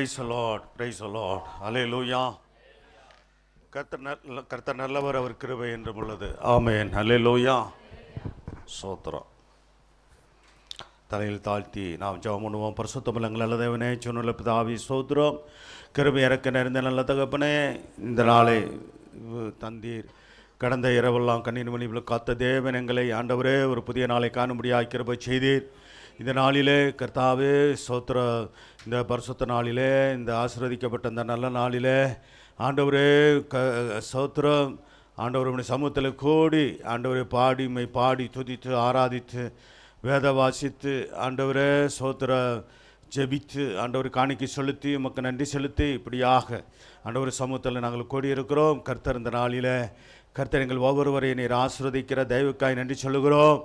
Price Lord, praise Lord. Hallelujah. கர்த்தர் நல்லவர், அவர் கிருபை என்றும் உள்ளது. ஆமென். அல்லேலூயா. சோத்திரம். தலையில் தாழ்த்தி நாம் ஜெபம் பண்ணுவோம். பரிசுத்தமில்லங்கள் நல்ல தேவனே, சொன்ன பிதாவே ஸ்தோத்திரம். கிருபை இறக்க நிறைந்த நல்ல தகப்பனே, இந்த நாளை தந்தீர். கடந்த இரவெல்லாம் கண்ணீர் மணிவில் காத்த தேவன் எங்களை ஆண்டவரே ஒரு புதிய நாளை காணும்படியாக கிருபை செய்தீர். இந்த நாளிலே கர்த்தாவே ஸ்தோத்திர, இந்த பரிசுத்த நாளிலே, இந்த ஆசீர்வதிக்கப்பட்ட இந்த நல்ல நாளிலே ஆண்டவரே ஸ்தோத்திரம். ஆண்டவருடைய சமூகத்தில் கூடி ஆண்டவரை பாடி துதித்து ஆராதித்து வேத வாசித்து ஆண்டவரே ஸ்தோத்திர ஜெபித்து ஆண்டவர் காணிக்கை செலுத்தி உமக்கு நன்றி செலுத்தி இப்படியாக ஆண்டவர் சமூகத்தில் நாங்கள் கூடியிருக்கிறோம். கர்த்தர் இந்த நாளில் கர்த்தர் எங்கள் ஒவ்வொருவரையும் நீர் ஆசீர்வதிக்கிற தெய்வக்காய் நன்றி சொல்லுகிறோம்.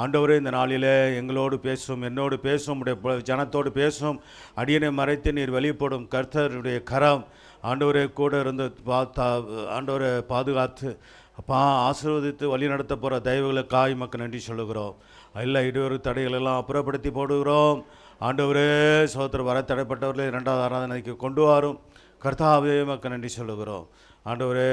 ஆண்டவரே இந்த நாளில் எங்களோடு பேசும், என்னோடு பேசும், உடைய ஜனத்தோடு பேசும். அடியனை மறைத்து நீர் வெளிப்படும் கர்த்தருடைய கரம் ஆண்டவரை கூட இருந்து ஆண்டவரை பாதுகாத்து ஆசீர்வதித்து வழி நடத்த போகிற தெய்வங்களுக்காய் மக்கள் நன்றி சொல்லுகிறோம். எல்லா இடையூறு தடைகளெல்லாம் அப்புறப்படுத்தி போடுகிறோம். ஆண்டவரே சோத்திர வர தடைப்பட்டவர்களை இரண்டாவது ஆராதனைக்கு கொண்டு வரும் கர்த்தாவே மக்கள் நன்றி சொல்லுகிறோம். ஆண்டவரே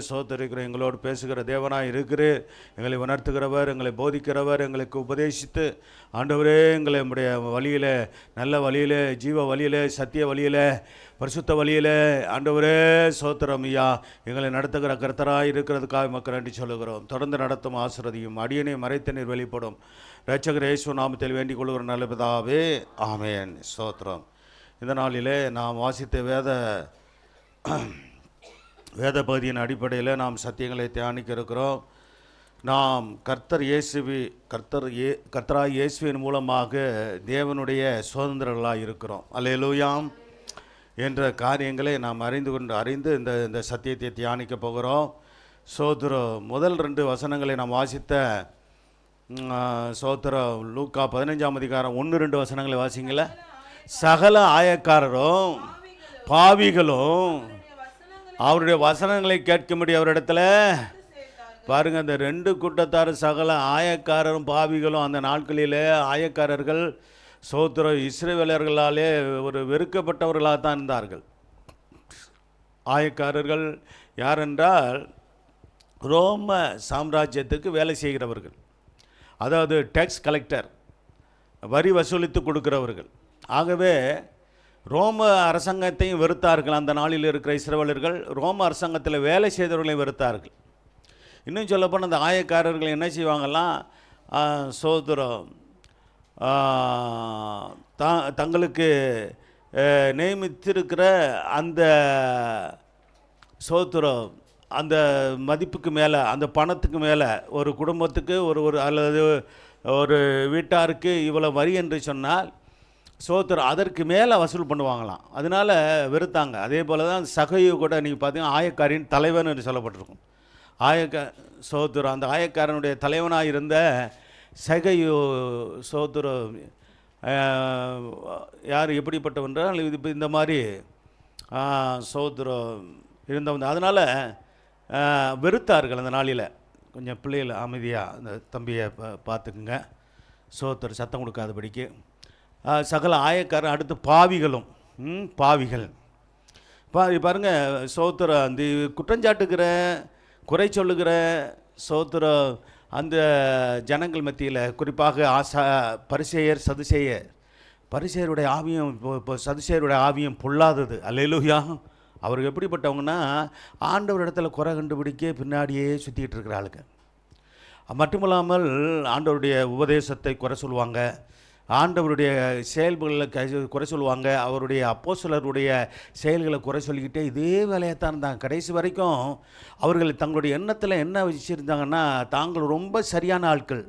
சோத்தரிக்கிற எங்களோடு பேசுகிற தேவனாய் இருக்கிறீர். எங்களை உணர்த்துகிறவர், எங்களை போதிக்கிறவர், எங்களுக்கு உபதேசித்து ஆண்டவரே எங்களை நம்முடைய வழியில், நல்ல வழியில், ஜீவ வழியில், சத்திய வழியில், பரிசுத்த வழியில் ஆண்டவரே சோத்திரம் ஐயா எங்களை நடத்துகிற கர்த்தராய் இருக்கிறதுக்காக மக்கள் நன்றி சொல்லுகிறோம். தொடர்ந்து நடத்தும் ஆசீர்வதியும் அடியனை மறைத்து நீர் வெளிப்படும் இரட்சகர் இயேசு நாமத்தில் வேண்டிக் கொள்கிற நல்ல பிதாவே ஆமென். ஸ்தோத்திரம். இந்த நாளிலே நாம் வாசித்த வேத பகுதியின் அடிப்படையில் நாம் சத்தியங்களை தியானிக்க இருக்கிறோம். நாம் கர்த்தராய் இயேசுவின் மூலமாக தேவனுடைய சுதந்திரர்களாக இருக்கிறோம். அல்லேலூயா என்ற காரியங்களை நாம் அறிந்து இந்த சத்தியத்தை தியானிக்க போகிறோம். சோத்திரம். முதல் 2 வசனங்களை நாம் வாசித்த சோத்திரம் லூக்கா 15ஆம் அதிகாரம் 1-2 வசனங்களை வாசிங்கள. சகல ஆயக்காரரும் பாவிகளும் அவருடைய வசனங்களை கேட்கும்படி அவரிடத்துல பாருங்கள். அந்த 2 கூட்டத்தார் சகல ஆயக்காரரும் பாவிகளும் அந்த நாட்களிலே ஆயக்காரர்கள் சோத்திரம் இஸ்ரவேலர்களாலே ஒரு வெறுக்கப்பட்டவர்களாக தான் இருந்தார்கள். ஆயக்காரர்கள் யாரென்றால் ரோம சாம்ராஜ்யத்துக்கு வேலை செய்கிறவர்கள், அதாவது டேக்ஸ் கலெக்டர், வரி வசூலித்து கொடுக்கிறவர்கள். ஆகவே ரோம அரசாங்கத்தையும் வெறுத்தார்கள். அந்த நாளில் இருக்கிற இஸ்ரவேலர்கள் ரோம அரசாங்கத்தில் வேலை செய்தவர்களையும் வெறுத்தார்கள். இன்னும் சொல்லப்போனால் அந்த ஆயக்காரர்கள் என்ன செய்வாங்கலாம், சோதரம் தங்களுக்கு நியமித்திருக்கிற அந்த சோத்திரம் அந்த மதிப்புக்கு மேலே, அந்த பணத்துக்கு மேலே, ஒரு குடும்பத்துக்கு ஒரு அல்லது ஒரு வீட்டாருக்கு இவ்வளோ வரி என்று சொன்னால் சோத்திரம் அதற்கு மேலே வசூல் பண்ணுவாங்களாம். அதனால் வெறுத்தாங்க. அதே போல் தான் சகையு கூட நீங்கள் பார்த்தீங்கன்னா ஆயக்காரின் தலைவன் என்று சொல்லப்பட்டிருக்கும். சோத்திரம் அந்த ஆயக்காரனுடைய தலைவனாக இருந்த சகையு சோத்திரம் யார் எப்படிப்பட்டவன்றால் இது இந்த மாதிரி சோத்திரம் இருந்தவன். அதனால் வெறுத்தார்கள் அந்த நாளில். கொஞ்சம் பிள்ளைகள் அமைதியாக அந்த தம்பியை பார்த்துக்குங்க, சோத்திரம் சத்தம் கொடுக்காதபடிக்கு. சகல ஆயக்காரன். அடுத்து பாவிகளும் பாவிகள் பாருங்கள். சோத்திர அந்த குற்றஞ்சாட்டுக்கிற, குறை சொல்லுகிற சோத்திர அந்த ஜனங்கள் மத்தியில் குறிப்பாக பரிசேயர் சதுசேயர். பரிசேயருடைய ஆவியம் சதுசேயருடைய ஆவியம் பொல்லாதது. அல்லேலூயா. அவருக்கு எப்படிப்பட்டவங்கன்னா ஆண்டவர் இடத்துல குறை கண்டுபிடிக்க பின்னாடியே சுற்றிக்கிட்டு இருக்கிற ஆளுங்க. மட்டுமில்லாமல் ஆண்டவருடைய உபதேசத்தை குறை சொல்லுவாங்க, ஆண்டவருடைய செயல்களில் குறை சொல்லுவாங்க, அவருடைய அப்போஸ்தலருடைய செயல்களை குறை சொல்லிக்கிட்டே இதே வேலையைத்தான் இருந்தாங்க கடைசி வரைக்கும். அவர்கள் தங்களுடைய எண்ணத்தில் என்ன வச்சுருந்தாங்கன்னா, தாங்கள் ரொம்ப சரியான ஆட்கள்,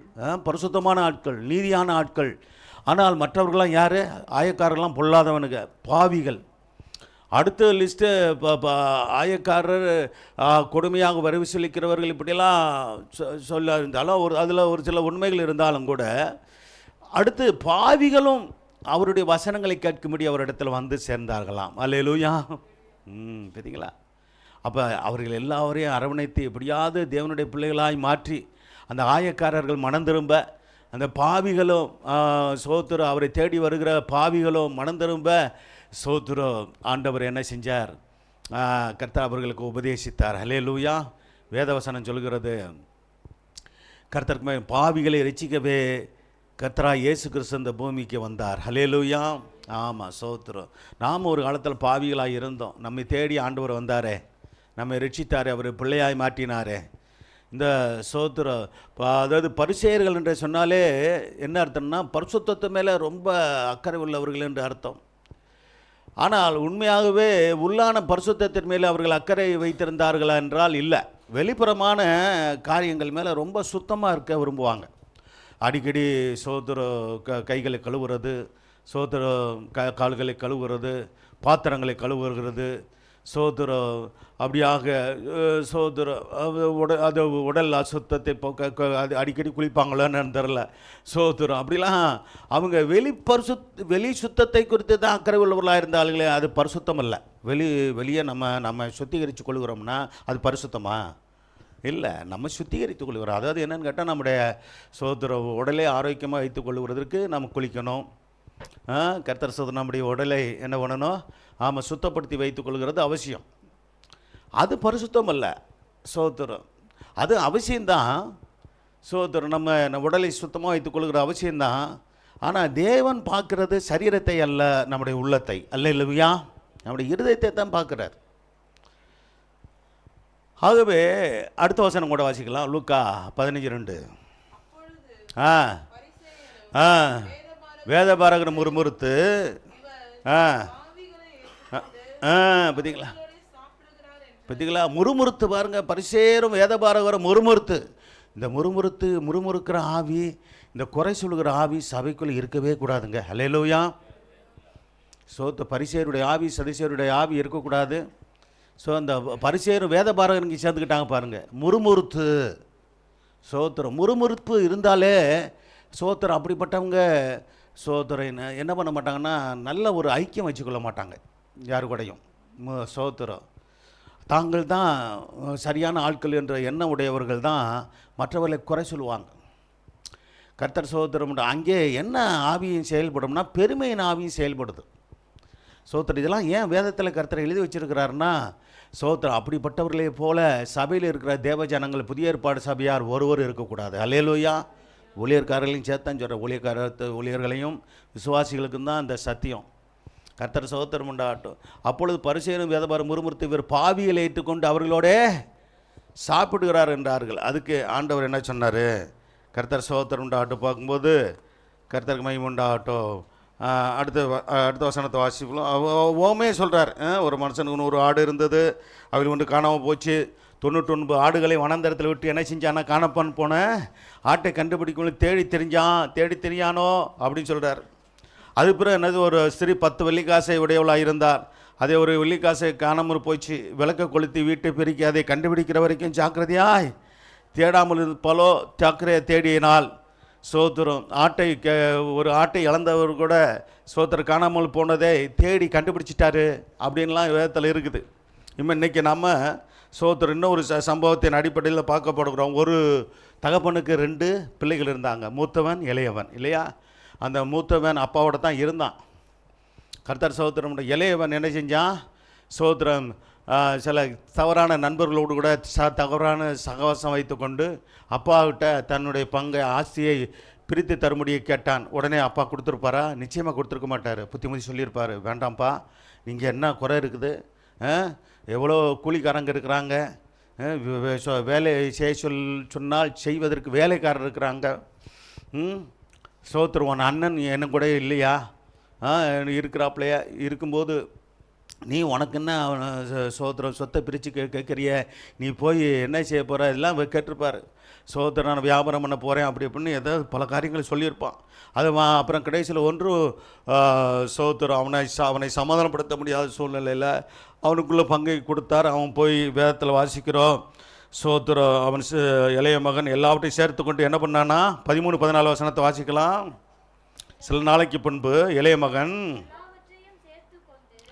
பரிசுத்தமான ஆட்கள், நீதியான ஆட்கள். ஆனால் மற்றவர்கள்லாம் யார்? ஆயக்காரர்கள்லாம் பொல்லாதவனுங்க, பாவிகள். அடுத்த லிஸ்ட்டு ஆயக்காரர், கொடுமையாக வரி வசூலிக்கிறவர்கள், இப்படியெல்லாம் சொல்ல இருந்தாலும் அதில் ஒரு சில உண்மைகள் இருந்தாலும் கூட அடுத்து பாவிகளும் அவருடைய வசனங்களை கேட்கும்படி அவரிடத்தில் வந்து சேர்ந்தார்களாம். அல்லேலூயா. பார்த்தீங்களா? அப்போ அவர்கள் எல்லாரையும் அரவணைத்து எப்படியாவது தேவனுடைய பிள்ளைகளாய் மாற்றி அந்த ஆயக்காரர்கள் மனம் திரும்ப, அந்த பாவிகளும் சோத்திர அவரை தேடி வருகிற பாவிகளும் மனம் திரும்ப சோத்திரம். ஆண்டவர் என்ன செஞ்சார்? கர்த்தர் அவர்களுக்கு உபதேசித்தார். ஹல்லேலூயா. வேதவசனம் சொல்கிறது, கர்த்தருக்கு பாவிகளை ரட்சிக்கவே கர்த்தராகிய இயேசு கிறிஸ்து இந்த பூமிக்கு வந்தார். ஹல்லேலூயா. ஆமாம், சோத்திரம். நாம் ஒரு காலத்தில் பாவிகளாக இருந்தோம். நம்மை தேடி ஆண்டவர் வந்தாரே, நம்மை ரட்சித்தாரே, அவர் பிள்ளையாய் மாற்றினாரே. இந்த சோத்திரம். அதாவது பரிசேயர்கள் என்று சொன்னாலே என்ன அர்த்தம்னா, பரிசுத்தத்து மேலே ரொம்ப அக்கறை உள்ளவர்கள் என்று அர்த்தம். ஆனால் உண்மையாகவே உள்ளான பரிசுத்தத்தின் மேலே அவர்கள் அக்கறை வைத்திருந்தார்களா என்றால் இல்லை. வெளிப்புறமான காரியங்கள் மேலே ரொம்ப சுத்தமாக இருக்க விரும்புவாங்க. அடிக்கடி கைகளை கழுவுறது, கால்களை கழுவுறது, பாத்திரங்களை கழுவுகிறது, அப்படியாக அது உடல் அசுத்தத்தை அது அடிக்கடி குளிப்பாங்களோன்னு தெரில. அப்படிலாம் அவங்க வெளி சுத்தத்தை குறித்து தான் அக்கறை உள்ளவர்களாக இருந்தாலுங்களே, அது பரிசுத்தம் இல்லை. வெளியே நம்ம சுத்திகரித்து கொள்கிறோம்னா அது பரிசுத்தமா? இல்லை, நம்ம சுத்திகரித்து கொள்கிறோம். அதாவது என்னென்னு கேட்டால், நம்முடைய உடலை ஆரோக்கியமாக வைத்து கொள்வதற்கு நம்ம குளிக்கணும். கர்த்தர் நம்முடைய உடலை என்ன பண்ணணும்? ஆமாம், சுத்தப்படுத்தி வைத்து கொள்கிறது அவசியம். அது பரிசுத்தம் அல்ல. அது அவசியம்தான். நம்ம உடலை சுத்தமாக வைத்துக் கொள்கிற அவசியம்தான். ஆனால் தேவன் பார்க்கறது சரீரத்தை அல்ல, நம்முடைய உள்ளத்தை. அல்லேலூயா. நம்முடைய இருதயத்தை தான் பார்க்குறார். ஆகவே அடுத்த வசனம் கூட வாசிக்கலாம். லூக்கா 15:2. வேதபாரகர் முறுமுறுத்து, பார்த்தீங்களா? முறுமுறுத்து பாருங்க. பரிசேரும் வேதபாரகரும் முறுமுறுத்து. இந்த முறுமுறுக்கிற ஆவி, இந்த குறை சொல்லுகிற ஆவி சபைக்குள்ளே இருக்கவே கூடாதுங்க. ஹல்லேலூயா. பரிசேருடைய ஆவி, சதுசேருடைய ஆவி இருக்கக்கூடாது. அந்த பரிசேரும் வேதபாரகர் இங்கே சேர்ந்துக்கிட்டாங்க பாருங்கள். முறுமுறுத்து. முறுமுறுப்பு இருந்தாலே அப்படிப்பட்டவங்க என்ன பண்ண மாட்டாங்கன்னா, நல்ல ஒரு ஐக்கியம் வச்சுக்கொள்ள மாட்டாங்க யாரு கூடயும். தாங்கள் தான் சரியான ஆட்கள் என்ற எண்ணம் உடையவர்கள் தான் மற்றவர்களை குறை சொல்லுவாங்க. கர்த்தர் அங்கே என்ன ஆவியும் செயல்படும்னா, பெருமையின் ஆவியும் செயல்படுது. இதெல்லாம் ஏன் வேதத்தில் கர்த்தர் எழுதி வச்சிருக்கிறாருன்னா, அப்படிப்பட்டவர்களே போல சபையில் இருக்கிற தேவ ஜனங்கள், புதிய ஏற்பாடு சபையார் ஒருவர் இருக்கக்கூடாது. அல்லேலூயா. ஊழியர்காரர்களையும் சேர்த்தான் சொல்கிற ஊழியர்களையும் விசுவாசிகளுக்கும் தான் அந்த சத்தியம். கர்த்தர் உண்டாகட்டும். அப்பொழுது பரிசேயரும் வேதபாரகரும் முறுமுறுத்து, இவர் பாவிகளை ஏற்றுக்கொண்டு அவர்களோட சாப்பிடுகிறார் என்றார்கள். அதுக்கு ஆண்டவர் என்ன சொன்னார்? கர்த்தர் உண்டாகட்டும். பார்க்கும்போது கர்த்தருக்கு மகிமை உண்டாகட்டும். அடுத்த வசனத்தை வாசிப்போம். ஓமே சொல்கிறார். ஒரு மனுஷனுக்கு 100 ஆடு இருந்தது, அவள் ஒன்று காணாமல் போச்சு. 99 ஆடுகளை வனந்தரத்தில் விட்டு என்ன செஞ்சானா, காணப்பான் போன ஆட்டை கண்டுபிடிக்கணும் தேடி தெரிஞ்சானோ அப்படின்னு சொல்கிறார். அது பிறகு என்னது, ஒரு ஸ்திரீ 10 வெள்ளிக்காசை உடையவளாக இருந்தார். அதே ஒரு வெள்ளிக்காசை காணாமல் போச்சு. விளக்க கொளுத்தி வீட்டை பெருக்கி அதை கண்டுபிடிக்கிற வரைக்கும் ஜாக்கிரதையாய் தேடாமல் இருப்பாலோ ஜாக்கிரதையை தேடியினால். ஒரு ஆட்டை இழந்தவர் கூட காணாமல் போனதை தேடி கண்டுபிடிச்சிட்டாரு அப்படின்லாம் வேதத்தில் இருக்குது. இன்றைக்கி நம்ம இன்னொரு சம்பவத்தின் அடிப்படையில் பார்க்கப்படுகிறோம். ஒரு தகப்பனுக்கு 2 பிள்ளைகள் இருந்தாங்க, மூத்தவன் இளையவன். இல்லையா? அந்த மூத்தவன் அப்பாவோட தான் இருந்தான். கர்த்தர் இளையவன் என்ன செஞ்சான்? சில தவறான நண்பர்களோடு கூட தவறான சகவாசம் வைத்து கொண்டு அப்பாவிட்ட தன்னுடைய பங்கை, ஆஸ்தியை பிரித்து தரும்படியை கேட்டான். உடனே அப்பா கொடுத்துருப்பாரா? நிச்சயமாக கொடுத்துருக்க மாட்டார். புத்திமதி சொல்லியிருப்பார், வேண்டாம்ப்பா, நீங்கள் என்ன குறை இருக்குது, எவ்வளோ கூலிக்காரங்க இருக்கிறாங்க, வேலை செய்ய சொன்னால் செய்வதற்கு வேலைக்காரர் இருக்கிறாங்க. உன் அண்ணன் என்ன கூட இல்லையா? இருக்கிறாப்பிலையா? இருக்கும்போது நீ உனக்கு என்ன சொத்தை பிரித்து கேட்குறிய, நீ போய் என்ன செய்ய போகிற, இதெல்லாம் கேட்டிருப்பார். நான் வியாபாரம் பண்ண போகிறேன் அப்படி அப்படின்னு ஏதாவது பல காரியங்களை சொல்லியிருப்பான். அது அப்புறம் கடைசியில் அவனை சமாதானப்படுத்த முடியாத சூழ்நிலையில் அவனுக்குள்ளே பங்கை கொடுத்தார். அவன் போய் வேதத்தில் வாசிக்கிறோம். அவன் இளைய மகன் எல்லாவற்றையும் சேர்த்து கொண்டு என்ன பண்ணானா, 13-14 வசனத்தை வாசிக்கலாம். சில நாளைக்கு பின்பு இளைய மகன்,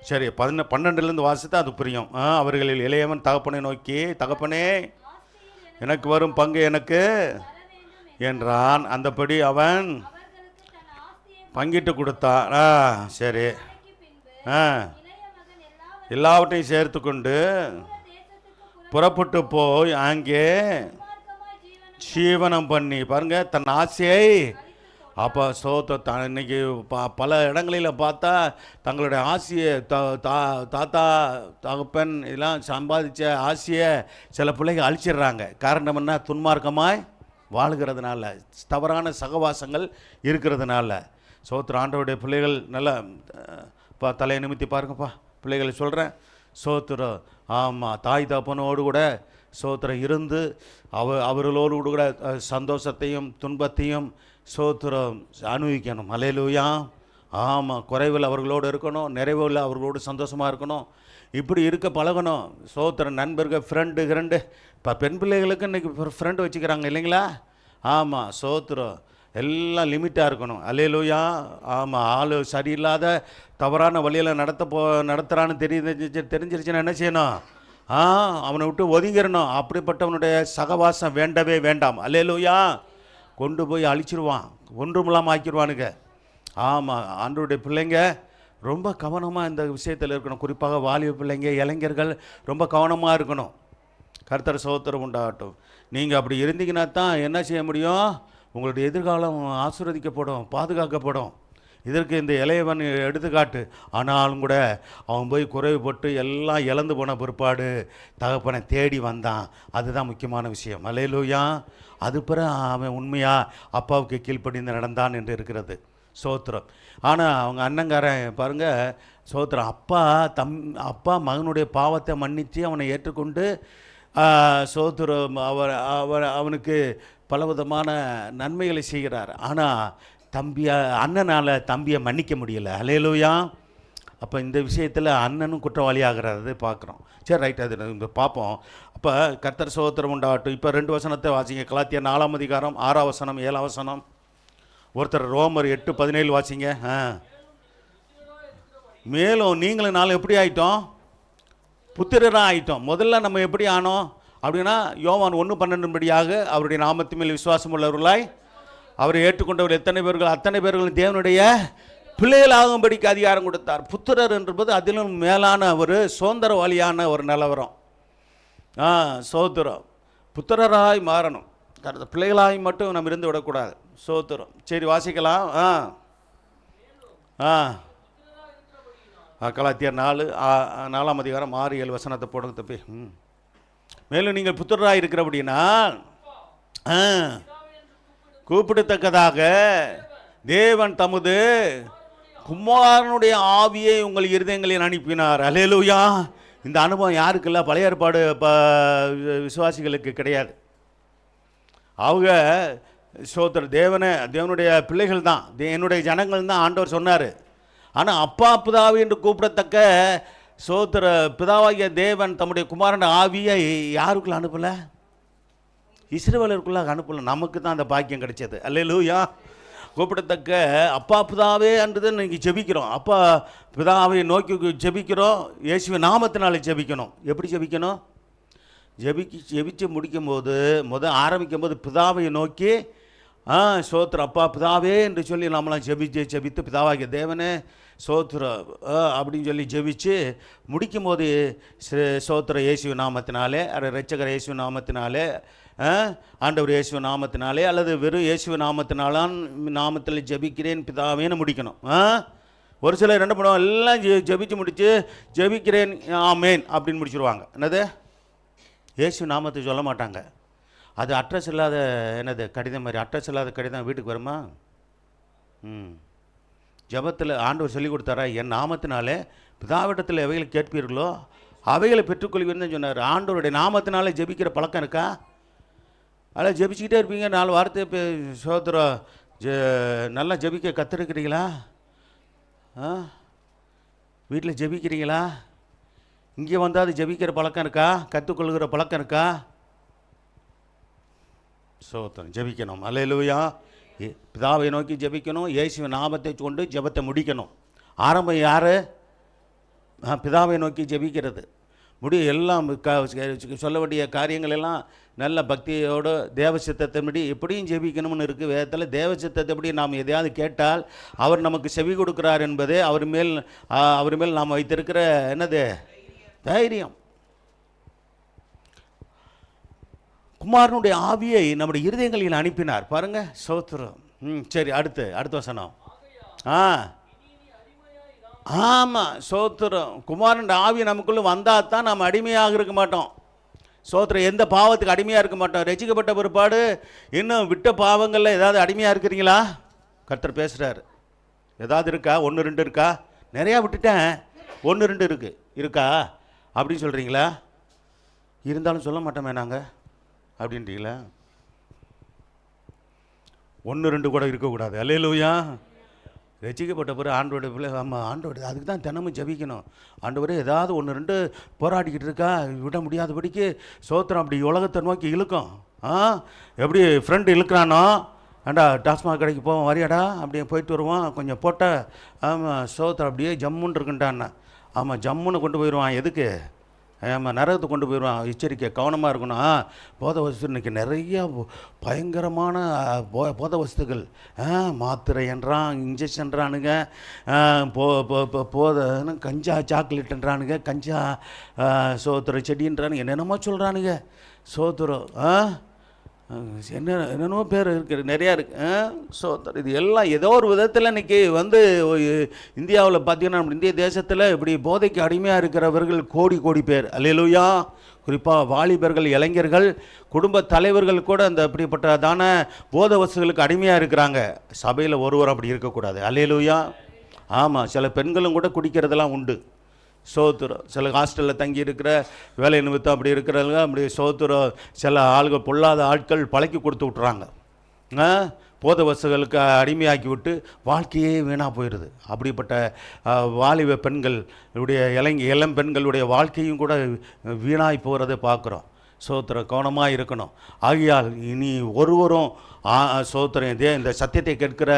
சரி 12லேருந்து வாசித்தா அது புரியும். அவர்களில் இளையவன் தகப்பனை நோக்கி, தகப்பனே, எனக்கு வரும் பங்கு எனக்கு என்றான். அந்தபடி அவன் பங்கிட்டு கொடுத்தான். சரி. ஆ எல்லாவற்றையும் சேர்த்து கொண்டு புறப்பட்டு போய் அங்கே ஜீவனம் பண்ணி பாருங்க தன் ஆசையை. அப்போ இன்னைக்கு பல இடங்களில் பார்த்தா தங்களுடைய ஆசையை தாத்தா தகப்பன் இதெல்லாம் சம்பாதிச்ச ஆசையை சில பிள்ளைங்க அழிச்சிடுறாங்க. காரணம் என்ன? துன்மார்க்கமாய் வாழுகிறதுனால, தவறான சகவாசங்கள் இருக்கிறதுனால. ஆண்டவருடைய பிள்ளைகள் நல்லா தலையை நிமித்தி பாருங்கப்பா, பிள்ளைகளை சொல்கிறேன். ஆமாம், தாய் தகப்பனோடு கூட இருந்து அவர்களோடு கூட சந்தோஷத்தையும் துன்பத்தையும் அனுபவிக்கணும். அல்லேலூயா. ஆமாம், குறைவில் அவர்களோடு இருக்கணும், நிறைவில் அவர்களோடு சந்தோஷமாக இருக்கணும். இப்படி இருக்க பழகணும். நண்பர்கள், ஃப்ரெண்டு இப்போ பெண் பிள்ளைகளுக்கு இன்றைக்கி ஃப்ரெண்டு வச்சுக்கிறாங்க இல்லைங்களா? ஆமாம், எல்லாம் லிமிட்டாக இருக்கணும். அல்லேலூயா. ஆமாம், ஆள் சரியில்லாத தவறான வழியில் நடத்துகிறான்னு தெரிஞ்சிருச்சுன்னா என்ன செய்யணும்? அவனை விட்டு ஒதுங்கிடணும். அப்படிப்பட்டவனுடைய சகவாசம் வேண்டவே வேண்டாம். அல்லேலூயா. கொண்டு போய் அழிச்சிருவான், ஒன்றுமில்லாமல் ஆக்கிடுவானுங்க. ஆமாம், ஆண்டவருடைய பிள்ளைங்க ரொம்ப கவனமாக இந்த விஷயத்தில் இருக்கணும். குறிப்பாக வாலிப பிள்ளைங்க, இளைஞர்கள் ரொம்ப கவனமாக இருக்கணும். கர்த்தர் ஸ்தோத்திரம் உண்டாகட்டும். நீங்கள் அப்படி இருந்தீங்கன்னா தான் என்ன செய்ய முடியும்? உங்களுடைய எதிர்காலம் ஆசீர்வதிக்கப்படும், பாதுகாக்கப்படும். இதற்கு இந்த இளையவன் எடுத்துக்காட்டு. ஆனாலும் கூட அவன் போய் குறைவுபட்டு எல்லாம் இழந்து போன பிற்பாடு தகப்பனை தேடி வந்தான். அதுதான் முக்கியமான விஷயம். அல்லேலூயா. அது பிறகு அவன் உண்மையாக அப்பாவுக்கு கீழ்ப்படிந்து நடந்தான் என்று இருக்கிறது. ஸ்தோத்திரம். ஆனால் அவங்க அண்ணங்காரன் பாருங்கள், அப்பா மகனுடைய பாவத்தை மன்னித்து அவனை ஏற்றுக்கொண்டு அவனுக்கு பலவிதமான நன்மைகளை செய்கிறார். ஆனால் அண்ணனால் தம்பியை மன்னிக்க முடியலை. அல்லேலூயா. அப்போ இந்த விஷயத்தில் அண்ணனும் குற்றவாளியாகிறது பார்க்குறோம். சரி, ரைட், அது பார்ப்போம். அப்போ கர்த்தர் ஸ்தோத்திரம் உண்டாகட்டும். இப்போ 2 வசனத்தை வாசிங்க. கலாத்தியர் 4ஆம் அதிகாரம் 6ஆம் வசனம் 7ஆம் வசனம். ஒருத்தர் ரோமர் 8:17 வாசிங்க. மேலும் நீங்களும் நாள் எப்படி ஆகிட்டோம்? புத்திரராக ஆகிட்டோம். முதல்ல நம்ம எப்படி ஆனோம் அப்படின்னா, யோவான் 1:12 படியாக அவருடைய நாமத்து மேல் விசுவாசம் உள்ளவர்களாய் அவரை ஏற்றுக்கொண்டவர் அத்தனை பேர்களும் தேவனுடைய பிள்ளைகளாகும்படிக்கு அதிகாரம் கொடுத்தார். புத்திரர் என்பது அதிலும் மேலான ஒரு சுதந்திரவாளியான ஒரு நிலவரம். சோத்திரம். புத்திரராய் மாறணும். பிள்ளைகளாய் மட்டும் நம்ம இருந்து விடக்கூடாது. சோத்திரம். சரி, வாசிக்கலாம். கலாத்தியர் 4ஆம் அதிகாரம் 6-7 வசனத்தை போடுங்க தப்பி. மேலும் நீங்கள் புத்திரராக இருக்கிற அப்படின்னா கூப்பிடத்தக்கதாக தேவன் தமது குமாரனுடைய ஆவியை உங்கள் இருதயங்களில் அனுப்பினார். அல்லேலூயா. இந்த அனுபவம் யாருக்குல்ல? பழைய ஏற்பாடு விசுவாசிகளுக்கு கிடையாது. அவங்க தேவனுடைய பிள்ளைகள் தான், என்னுடைய ஜனங்கள் தான் ஆண்டவர் சொன்னார். ஆனால் அப்பா பிதாவை என்று கூப்பிடத்தக்க பிதாவாகிய தேவன் தம்முடைய குமாரன் ஆவியை யாருக்குள்ள அனுப்பலை? இஸ்ரவேலருக்குள்ளாக அனுப்பலை. நமக்கு தான் அந்த பாக்கியம் கிடைச்சது. அல்லேலூயா. கூப்பிடத்தக்க அப்பா பிதாவே என்றது இன்றைக்கி ஜெபிக்கிறோம். அப்பா பிதாவை நோக்கி ஜெபிக்கிறோம். இயேசுவின் நாமத்தினாலே ஜெபிக்கணும். எப்படி ஜெபிக்கணும்? ஜெபிச்சு முடிக்கும்போது ஆரம்பிக்கும் போது பிதாவை நோக்கி அப்பா பிதாவே என்று சொல்லி நம்மளாம் ஜெபித்து பிதாவாகிய தேவனே சோத்திரம் அப்படின்னு சொல்லி ஜெபிச்சு முடிக்கும் போது இயேசுவின் நாமத்தினாலே, இரட்சகர் இயேசுவின் நாமத்தினாலே, ஆண்டவர் இயேசுவின் நாமத்தினாலே அல்லது வெறும் இயேசுவின் நாமத்தில் ஜெபிக்கிறேன் பிதாவேன்னு முடிக்கணும். ஒரு சிலர் என்ன பண்ணுவாங்க, எல்லாம் ஜெபிச்சு முடித்து ஜெபிக்கிறேன் ஆமேன் அப்படின்னு முடிச்சுடுவாங்க. என்னது? இயேசு நாமத்தை சொல்ல மாட்டாங்க. அது அட்ரஸ் இல்லாத கடிதம் மாதிரி. அட்ரஸ் இல்லாத கடிதம் வீட்டுக்கு வருமா? ஜபத்தில் ஆண்டவர் சொல்லி கொடுத்தாரா, என் நாமத்தினாலே பிதாவிடத்தில் எவைகளை கேட்பீர்களோ அவைகளை பெற்றுக்கொள்வீர்னு சொன்னார். ஆண்டவருடைய நாமத்தினாலே ஜெபிக்கிற பழக்கம் இருக்கா? அதில் ஜெபிச்சுக்கிட்டே இருப்பீங்க. 4 வார்த்தை சோதரம் நல்லா ஜெபிக்க கற்றுருக்கிறீங்களா? வீட்டில் ஜெபிக்கிறீங்களா? இங்கே வந்தால் அது ஜெபிக்கிற பழக்கம் இருக்கா? கற்றுக்கொள்கிற பழக்கம் இருக்கா? சோத்திரம். ஜெபிக்கணும். அல்லேலூயா. பிதாவை நோக்கி ஜெபிக்கணும். இயேசுவின் நாமத்தை கொண்டு ஜெபத்தை முடிக்கணும். ஆரம்பம் யார்? பிதாவை நோக்கி ஜெபிக்கிறது. எல்லாம் சொல்ல வேண்டிய காரியங்கள் எல்லாம் நல்ல பக்தியோடு தேவ சித்தத்தைப்படி எப்படியும் ஜெபிக்கணும்னு இருக்குது வேதத்தில். தேவ சித்தத்தைப்படி நாம் எதையாவது கேட்டால் அவர் நமக்கு செவி கொடுக்கிறார் என்பதே அவர் மேல் நாம் வைத்திருக்கிற என்னது தைரியம். குமாரனுடைய ஆவியை நம்முடைய இருதயங்களில் அனுப்பினார் பாருங்க. ஸ்தோத்திரம். சரி, அடுத்த வசனம். ஆமாம், ஸ்தோத்திரம். குமாரனுடைய ஆவி நமக்குள்ளே வந்தால் தான் நம்ம அடிமையாக இருக்க மாட்டோம். ஸ்தோத்திரம். எந்த பாவத்துக்கு அடிமையாக இருக்க மாட்டோம். ரட்சிக்கப்பட்ட பிற்பாடு இன்னும் விட்ட பாவங்களில் ஏதாவது அடிமையாக இருக்கிறீங்களா? கர்த்தர் பேசுகிறார். ஏதாவது இருக்கா? 1 2 இருக்கா? நிறையா விட்டுட்டேன், 1 2 இருக்கா அப்படின்னு சொல்கிறீங்களா? இருந்தாலும் சொல்ல மாட்டோமே நாங்கள் அப்படின்றீங்களா? 1 2 கூட இருக்கக்கூடாது. அல்லேலூயா. ரட்சிக்கப்பட்ட பிறகு ஆண்டவருடைய பிள்ளை. ஆமாம், ஆண்டவர் அதுக்கு தான் தினமும் ஜெபிக்கணும். ஆண்டவரே ஏதாவது 1 2 போராடிக்கிட்டு இருக்கா, விட முடியாதபடிக்கு ஸ்தோத்திரம். அப்படி உலகத்தை நோக்கி இழுக்கும். எப்படி ஃப்ரெண்டு இழுக்கிறானோ, ஏண்டா டாஸ்மாக் கடைக்கு போவோம் வரியாடா, அப்படியே போயிட்டு வருவான், கொஞ்சம் போட்ட. ஆமாம், ஸ்தோத்திரம். அப்படியே ஜம்முன்னு இருக்குன்ட்டான்னா. ஆமாம், ஜம்முன்னு கொண்டு போயிடுவான். எதுக்கு? ஆமாம், நரகத்தை கொண்டு போயிடுவான். எச்சரிக்கை, கவனமாக இருக்கணும். போதை வஸ்து இன்றைக்கி நிறையா பயங்கரமான போதை வஸ்துகள். மாத்திரை என்றான், இன்ஜெக்ஷன்றானுங்க, போதை கஞ்சா சாக்லேட்டுன்றானுங்க, கஞ்சா சோத்திர செடின்றானுங்க, என்னென்னமோ சொல்கிறானுங்க. சோத்திரம் என்னென்னமோ பேர் இருக்குது, நிறையா இருக்குது. சோத்திரம். இது எல்லாம் ஏதோ ஒரு விதத்தில் இன்றைக்கி இந்தியாவில் பார்த்தீங்கன்னா, நம்ம இந்திய தேசத்தில் இப்படி போதைக்கு அடிமையாக இருக்கிறவர்கள் கோடி பேர். அல்லேலூயா. குறிப்பாக வாலிபர்கள், இளைஞர்கள், குடும்ப தலைவர்கள் கூட அந்த அப்படிப்பட்டதான போதை வஸ்துகளுக்கு அடிமையாக இருக்கிறாங்க. சபையில் ஒருவர் அப்படி இருக்கக்கூடாது. அல்லேலூயா. ஆமாம், சில பெண்களும் கூட குடிக்கிறதெல்லாம் உண்டு. சோத்துரம். சில ஹாஸ்டலில் தங்கி இருக்கிற வேலை நிமித்தம் அப்படி இருக்கிறவங்க அப்படி சோத்துரம். சில ஆளுகள், பொல்லாத ஆட்கள் பழக்கி கொடுத்து விட்றாங்க. போதை வஸ்துகளுக்கு அடிமையாக்கி விட்டு வாழ்க்கையே வீணாக போயிடுது. அப்படிப்பட்ட வாலிப பெண்களுடைய இளம் பெண்களுடைய வாழ்க்கையும் கூட வீணாகி போகிறத பார்க்குறோம். சோத்திரம். கவனமாக இருக்கணும். ஆகையால் இனி ஒருவரும் சோத்திரம். இந்த சத்தியத்தை கேட்கிற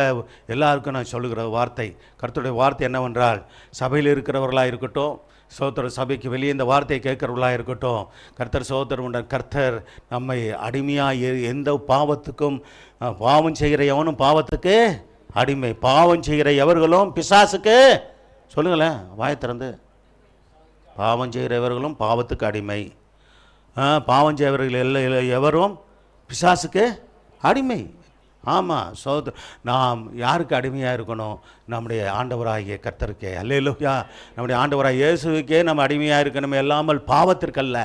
எல்லாருக்கும் நான் சொல்லுகிற வார்த்தை, கர்த்தருடைய வார்த்தை என்னவென்றால், சபையில் இருக்கிறவர்களாக இருக்கட்டும், சோத்திரம், சபைக்கு வெளியே இந்த வார்த்தையை கேட்குறவர்களாக இருக்கட்டும், கர்த்தர் சோத்திரம் உண்ட கர்த்தர் நம்மை அடிமையாக எந்த பாவத்துக்கும், பாவம் செய்கிற எவனும் பாவத்துக்கு அடிமை, பாவம் செய்கிற எவர்களும் பிசாசுக்கு, சொல்லுங்களேன் வாயை திறந்து, பாவம் செய்கிற எவர்களும் பாவத்துக்கு அடிமை, பாவம் செய்கிறவர்கள் எவரும் பிசாசுக்கு அடிமை. ஆமாம், நாம் யாருக்கு அடிமையாக இருக்கணும்? நம்முடைய ஆண்டவராகிய கர்த்தருக்கே. அல்லேலூயா. நம்முடைய ஆண்டவராகிய இயேசுவுக்கே நம்ம அடிமையாக இருக்கணும். இல்லாமல் பாவத்திற்கல்ல,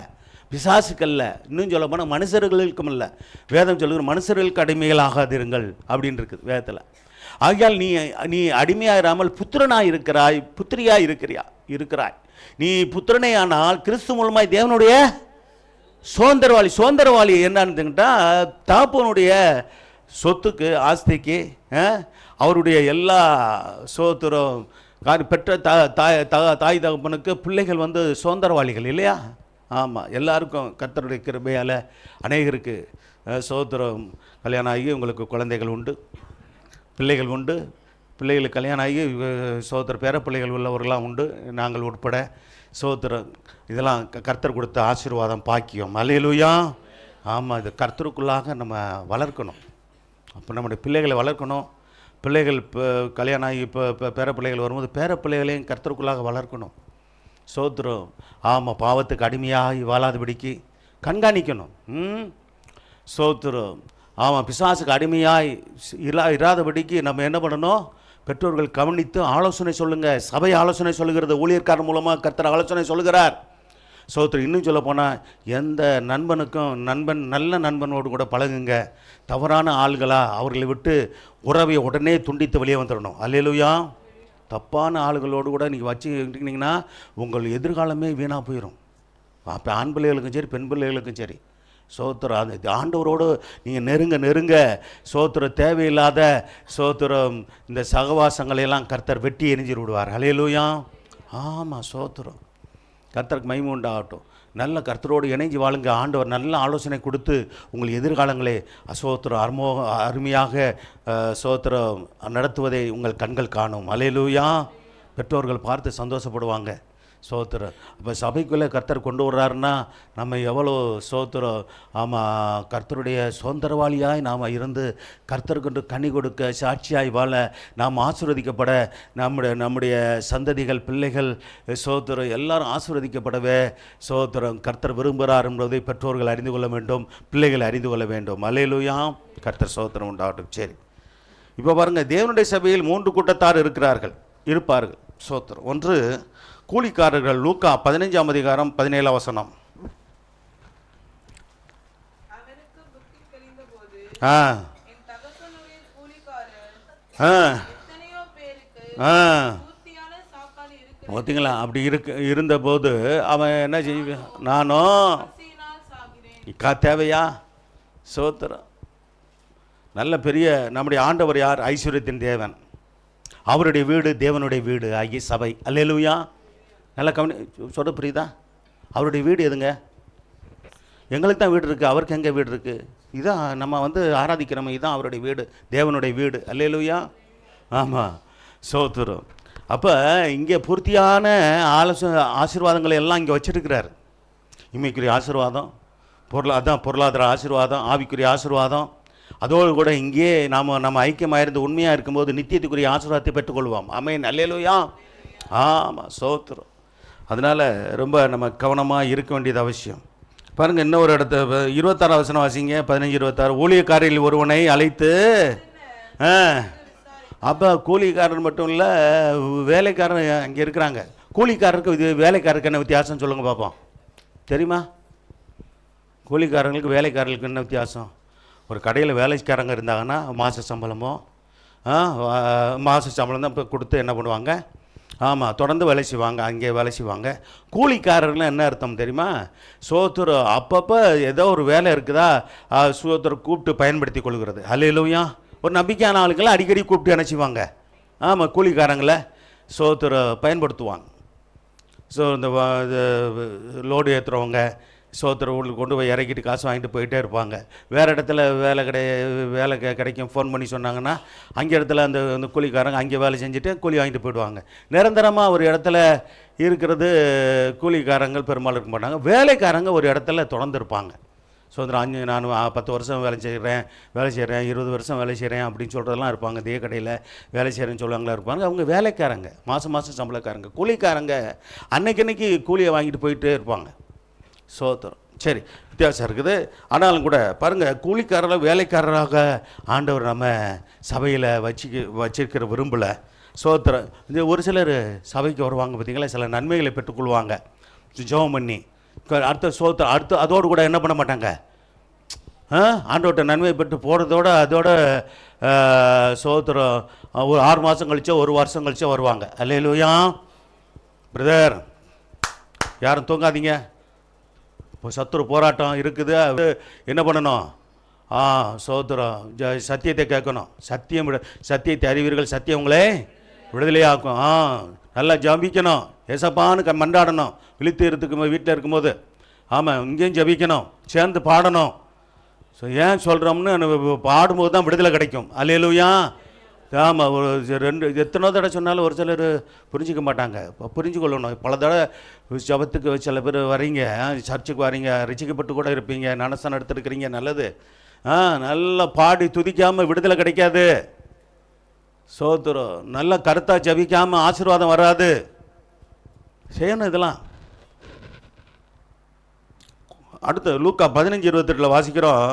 பிசாசுக்கல்ல, இன்னும் சொல்ல போனால் மனுஷர்களுக்கும் இல்லை. வேதம் சொல்லுகிற மனுஷர்களுக்கு அடிமைகள் ஆகாதிருங்கள் அப்படின்னு இருக்குது வேதத்தில். ஆகையால் நீ அடிமையாக இராமல் புத்திரனாக இருக்கிறாய், புத்திரியாக இருக்கிறாய். நீ புத்திரனே ஆனால் கிறிஸ்து மூலமாய் தேவனுடைய சுதந்திரவாளி என்னன்னுட்டா, தாப்பனுடைய சொத்துக்கு, ஆஸ்திக்கு, அவருடைய எல்லா சோத்திரம் பெற்ற தாய் தகப்பனுக்கு பிள்ளைகள் சுதந்திரவாளிகள் இல்லையா? ஆமாம், எல்லாருக்கும் கர்த்தருடைய கிருபையால் அநேகருக்கு சோத்திரம் கல்யாணம் ஆகி உங்களுக்கு குழந்தைகள் உண்டு, பிள்ளைகள் உண்டு. பிள்ளைகளுக்கு கல்யாணம் ஆகி சோத்திர பேர பிள்ளைகள் உள்ளவர்களாம் உண்டு, நாங்கள் உட்பட. சோத்திரம். இதெல்லாம் கர்த்தர் கொடுத்த ஆசீர்வாதம், பாக்கியம். அல்லேலூயா. ஆமாம், இது கர்த்தருக்குள்ளாக நம்ம வளர்க்கணும். அப்போ நம்முடைய பிள்ளைகளை வளர்க்கணும். பிள்ளைகள் கல்யாணம் ஆகி இப்போ பேர பிள்ளைகள் வரும்போது பேர பிள்ளைகளையும் கர்த்தருக்குள்ளாக வளர்க்கணும். சோத்திரம். ஆமாம், பாவத்துக்கு அடிமையாகி வாழாதபடிக்கு கண்காணிக்கணும். சோத்திரம். ஆமாம், பிசாசுக்கு அடிமையாய் இராதபடிக்கு நம்ம என்ன பண்ணணும்? பெற்றோர்கள் கவனித்து ஆலோசனை சொல்லுங்கள். சபை ஆலோசனை சொல்லுகிறது, ஊழியர்காரர் மூலமாக கர்த்தர் ஆலோசனை சொல்லுகிறார். சோத்திரம். இன்னும் சொல்ல போனால், எந்த நண்பனுக்கும் நல்ல நண்பனோடு கூட பழகுங்க. தவறான ஆள்களாக அவர்களை விட்டு உறவை உடனே துண்டித்து வெளியே வந்துடணும். அல்லேலூயா. தப்பான ஆளுகளோடு கூட நீங்கள் வச்சுக்கிட்டிங்கன்னா உங்கள் எதிர்காலமே வீணாக போயிடும். அப்போ ஆண் பிள்ளைகளுக்கும் சரி, பெண் பிள்ளைகளுக்கும் சரி. சோத்திரம். அந்த ஆண்டவரோடு நீங்கள் நெருங்க சோத்திரம். தேவையில்லாத சோத்திரம் இந்த சகவாசங்களையெல்லாம் கர்த்தர் வெட்டி எரிஞ்சிட்டு விடுவார். அல்லேலூயா. ஆமாம், சோத்திரம். கர்த்தருக்கு மகிமை உண்டாகட்டும். நல்ல கர்த்தரோடு இணைஞ்சு வாழுங்க. ஆண்டவர் நல்ல ஆலோசனை கொடுத்து உங்கள் எதிர்காலங்களே சோத்திரம் அருமையாக சோத்திரம் நடத்துவதை உங்கள் கண்கள் காணும். அல்லேலூயா. பெற்றோர்கள் பார்த்து சந்தோஷப்படுவாங்க. சோத்திரம். அப்போ சபைக்குள்ளே கர்த்தர் கொண்டு வர்றாருன்னா நம்ம எவ்வளோ சோத்திரம். ஆமாம், கர்த்தருடைய சுதந்திரவாளியாய் நாம் இருந்து கர்த்தருக்கு கனி கொடுக்க சாட்சியாய் வாழ நாம் ஆசீர்வதிக்கப்பட நம்முடைய சந்ததிகள் பிள்ளைகள் சோத்திரம் எல்லாரும் ஆசீர்வதிக்கப்படவே சோத்திரம் கர்த்தர் விரும்புகிறார் என்பதை பெற்றோர்கள் அறிந்து கொள்ள வேண்டும், பிள்ளைகள் அறிந்து கொள்ள வேண்டும். அல்லேலூயா, கர்த்தர் சோத்திரம் உண்டாகட்டும். சரி, இப்போ பாருங்கள், தேவனுடைய சபையில் 3 கூட்டத்தார் இருப்பார்கள் சோத்திரம். ஒன்று கூலிக்காரர்கள். லூக்கா 15ஆம் அதிகாரம் 17ஆம் வசனம். பார்த்தீங்களா? அப்படி இருந்தபோது அவன் என்ன செய்ய, நானும் தேவையா சோத்திரம். நல்ல பெரிய நம்முடைய ஆண்டவர் யார்? ஐஸ்வர்யத்தின் தேவன். அவருடைய வீடு தேவனுடைய வீடு ஆகிய சபை. அல்லேலூயா. நல்லா சொல்ல புரியுதா? அவருடைய வீடு எதுங்க? எங்களுக்கு தான் வீடு இருக்குது, அவருக்கு எங்கே வீடு இருக்குது? இதுதான் நம்ம ஆராதிக்கிறோம், இதுதான் அவருடைய வீடு, தேவனுடைய வீடு. அல்லேலூயா. ஆமாம், சோத்திரம். அப்போ இங்கே பூர்த்தியான ஆசீர்வாதங்களை எல்லாம் இங்கே வச்சிருக்கிறார். இம்மைக்குரிய ஆசீர்வாதம், பொருளாதார ஆசீர்வாதம், ஆவிக்குரிய ஆசீர்வாதம், அதோடு கூட இங்கே நம்ம ஐக்கியமாயிருந்து உண்மையாக இருக்கும்போது நித்தியத்துக்குரிய ஆசீர்வாதத்தை பெற்றுக்கொள்வோம். ஆமென். அல்லேலூயா. ஆமாம், சோத்திரம். அதனால் ரொம்ப நம்ம கவனமாக இருக்க வேண்டியது அவசியம். பாருங்கள், இன்னொரு இடத்த 26ஆம் வசனம் வாசிங்க. 15:26. ஊழியக்காரரில் ஒருவனை அழைத்து, அப்போ கூலிக்காரன் மட்டும் இல்லை, வேலைக்காரன் அங்கே இருக்கிறாங்க. கூலிக்காரருக்கு வேலைக்காரருக்கு என்ன வித்தியாசம் சொல்லுங்கள் பார்ப்போம். தெரியுமா? கூலிக்காரங்களுக்கு வேலைக்காரர்களுக்கு என்ன வித்தியாசம்? ஒரு கடையில் வேலைக்காரங்க இருந்தாங்கன்னா மாத சம்பளம் தான் இப்போ கொடுத்து என்ன பண்ணுவாங்க? ஆமாம், தொடர்ந்து வேலை செய்வாங்க, அங்கே வேலை செய்வாங்க. கூலிக்காரர்கள் என்ன அர்த்தம் தெரியுமா? சோத்திரம் அப்பப்போ ஏதோ ஒரு வேலை இருக்குதா, சோத்திரம் கூப்பிட்டு பயன்படுத்தி கொள்கிறது. அல்லேலூயா. ஒரு நம்பிக்கையான ஆளுக்கெல்லாம் அடிக்கடி கூப்பிட்டு என்ன செய்வாங்க? ஆமாம், கூலிக்காரங்களை சோத்திரம் பயன்படுத்துவாங்க. ஸோ இந்த லோடு ஏற்றுறவங்க சோத்திரம் ஊருக்கு கொண்டு போய் இறக்கிட்டு காசு வாங்கிட்டு போயிட்டே இருப்பாங்க. வேறு இடத்துல வேலை கிடைக்கும் ஃபோன் பண்ணி சொன்னாங்கன்னா அங்கே இடத்துல அந்த கூலிக்காரங்க அங்கே வேலை செஞ்சுட்டு கூலி வாங்கிட்டு போயிடுவாங்க. நிரந்தரமாக ஒரு இடத்துல இருக்கிறது கூலிக்காரங்கள் பெரும்பாலும் இருக்க மாட்டாங்க. வேலைக்காரங்க ஒரு இடத்துல தொடர்ந்து இருப்பாங்க. சுதந்திரம் நான் 10 வருஷம் வேலை செய்கிறேன், 20 வருஷம் வேலை செய்கிறேன் அப்படின்னு சொல்கிறதெல்லாம் இருப்பாங்க. இதே கடையில் வேலை செய்கிறேன்னு சொல்லுவாங்களா இருப்பாங்க. அவங்க வேலைக்காரங்க, மாதம் சம்பளக்காரங்க. கூலிக்காரங்க அன்னைக்கு கூலியை வாங்கிட்டு போயிட்டே இருப்பாங்க. சோத்திரம். சரி, வித்தியாசம் இருக்குது. ஆனாலும் கூட பாருங்கள், கூலிக்காரராக வேலைக்காரராக ஆண்டவர் நம்ம சபையில் வச்சிருக்கிற விரும்பலை. சோத்திரம். இந்த ஒரு சிலர் சபைக்கு வருவாங்க பார்த்தீங்களா, சில நன்மைகளை பெற்றுக்கொள்வாங்க ஜெபம் பண்ணி. அடுத்த அதோடு கூட என்ன பண்ண மாட்டாங்க? ஆண்டவர்கிட்ட நன்மை பெற்று போகிறதோட அதோட சோத்திரம் ஒரு 6 மாதம் கழிச்சோ 1 வருஷம் கழிச்சோ வருவாங்க. அல்லேலூயா. பிரதர், யாரும் தூங்காதீங்க. இப்போ சத்துரு போராட்டம் இருக்குது. என்ன பண்ணணும்? சோத்திரம். சத்தியத்தை கேட்கணும். சத்தியத்தை அறிவீர்கள், சத்தியம் உங்களே விடுதலையாக்கும். நல்லா ஜபிக்கணும், ஏசப்பான்னு மண்டாடணும். விழித்து வீட்டில் இருக்கும்போது. ஆமாம், இங்கேயும் ஜபிக்கணும், சேர்ந்து பாடணும். ஸோ ஏன் சொல்கிறோம்னு பாடும்போது தான் விடுதலை கிடைக்கும். அல்லேலூயா. ஆமாம், ஒரு 2 எத்தனை தடவை சொன்னாலும் ஒரு சிலர் புரிஞ்சிக்க மாட்டாங்க. இப்போ புரிஞ்சு கொள்ளணும். பல தடவை ஜபத்துக்கு சில பேர் வரீங்க, சர்ச்சுக்கு வரீங்க, ரசிக்கப்பட்டு கூட இருப்பீங்க, ஞானஸ்தானம் எடுத்துருக்கிறீங்க, நல்லது. நல்லா பாடி துதிக்காமல் விடுதலை கிடைக்காது. சோத்திரம். நல்ல கருத்தாக ஜபிக்காமல் ஆசீர்வாதம் வராது. செய்யணும் இதெல்லாம். அடுத்து லூக்கா 15:28 வாசிக்கிறோம்.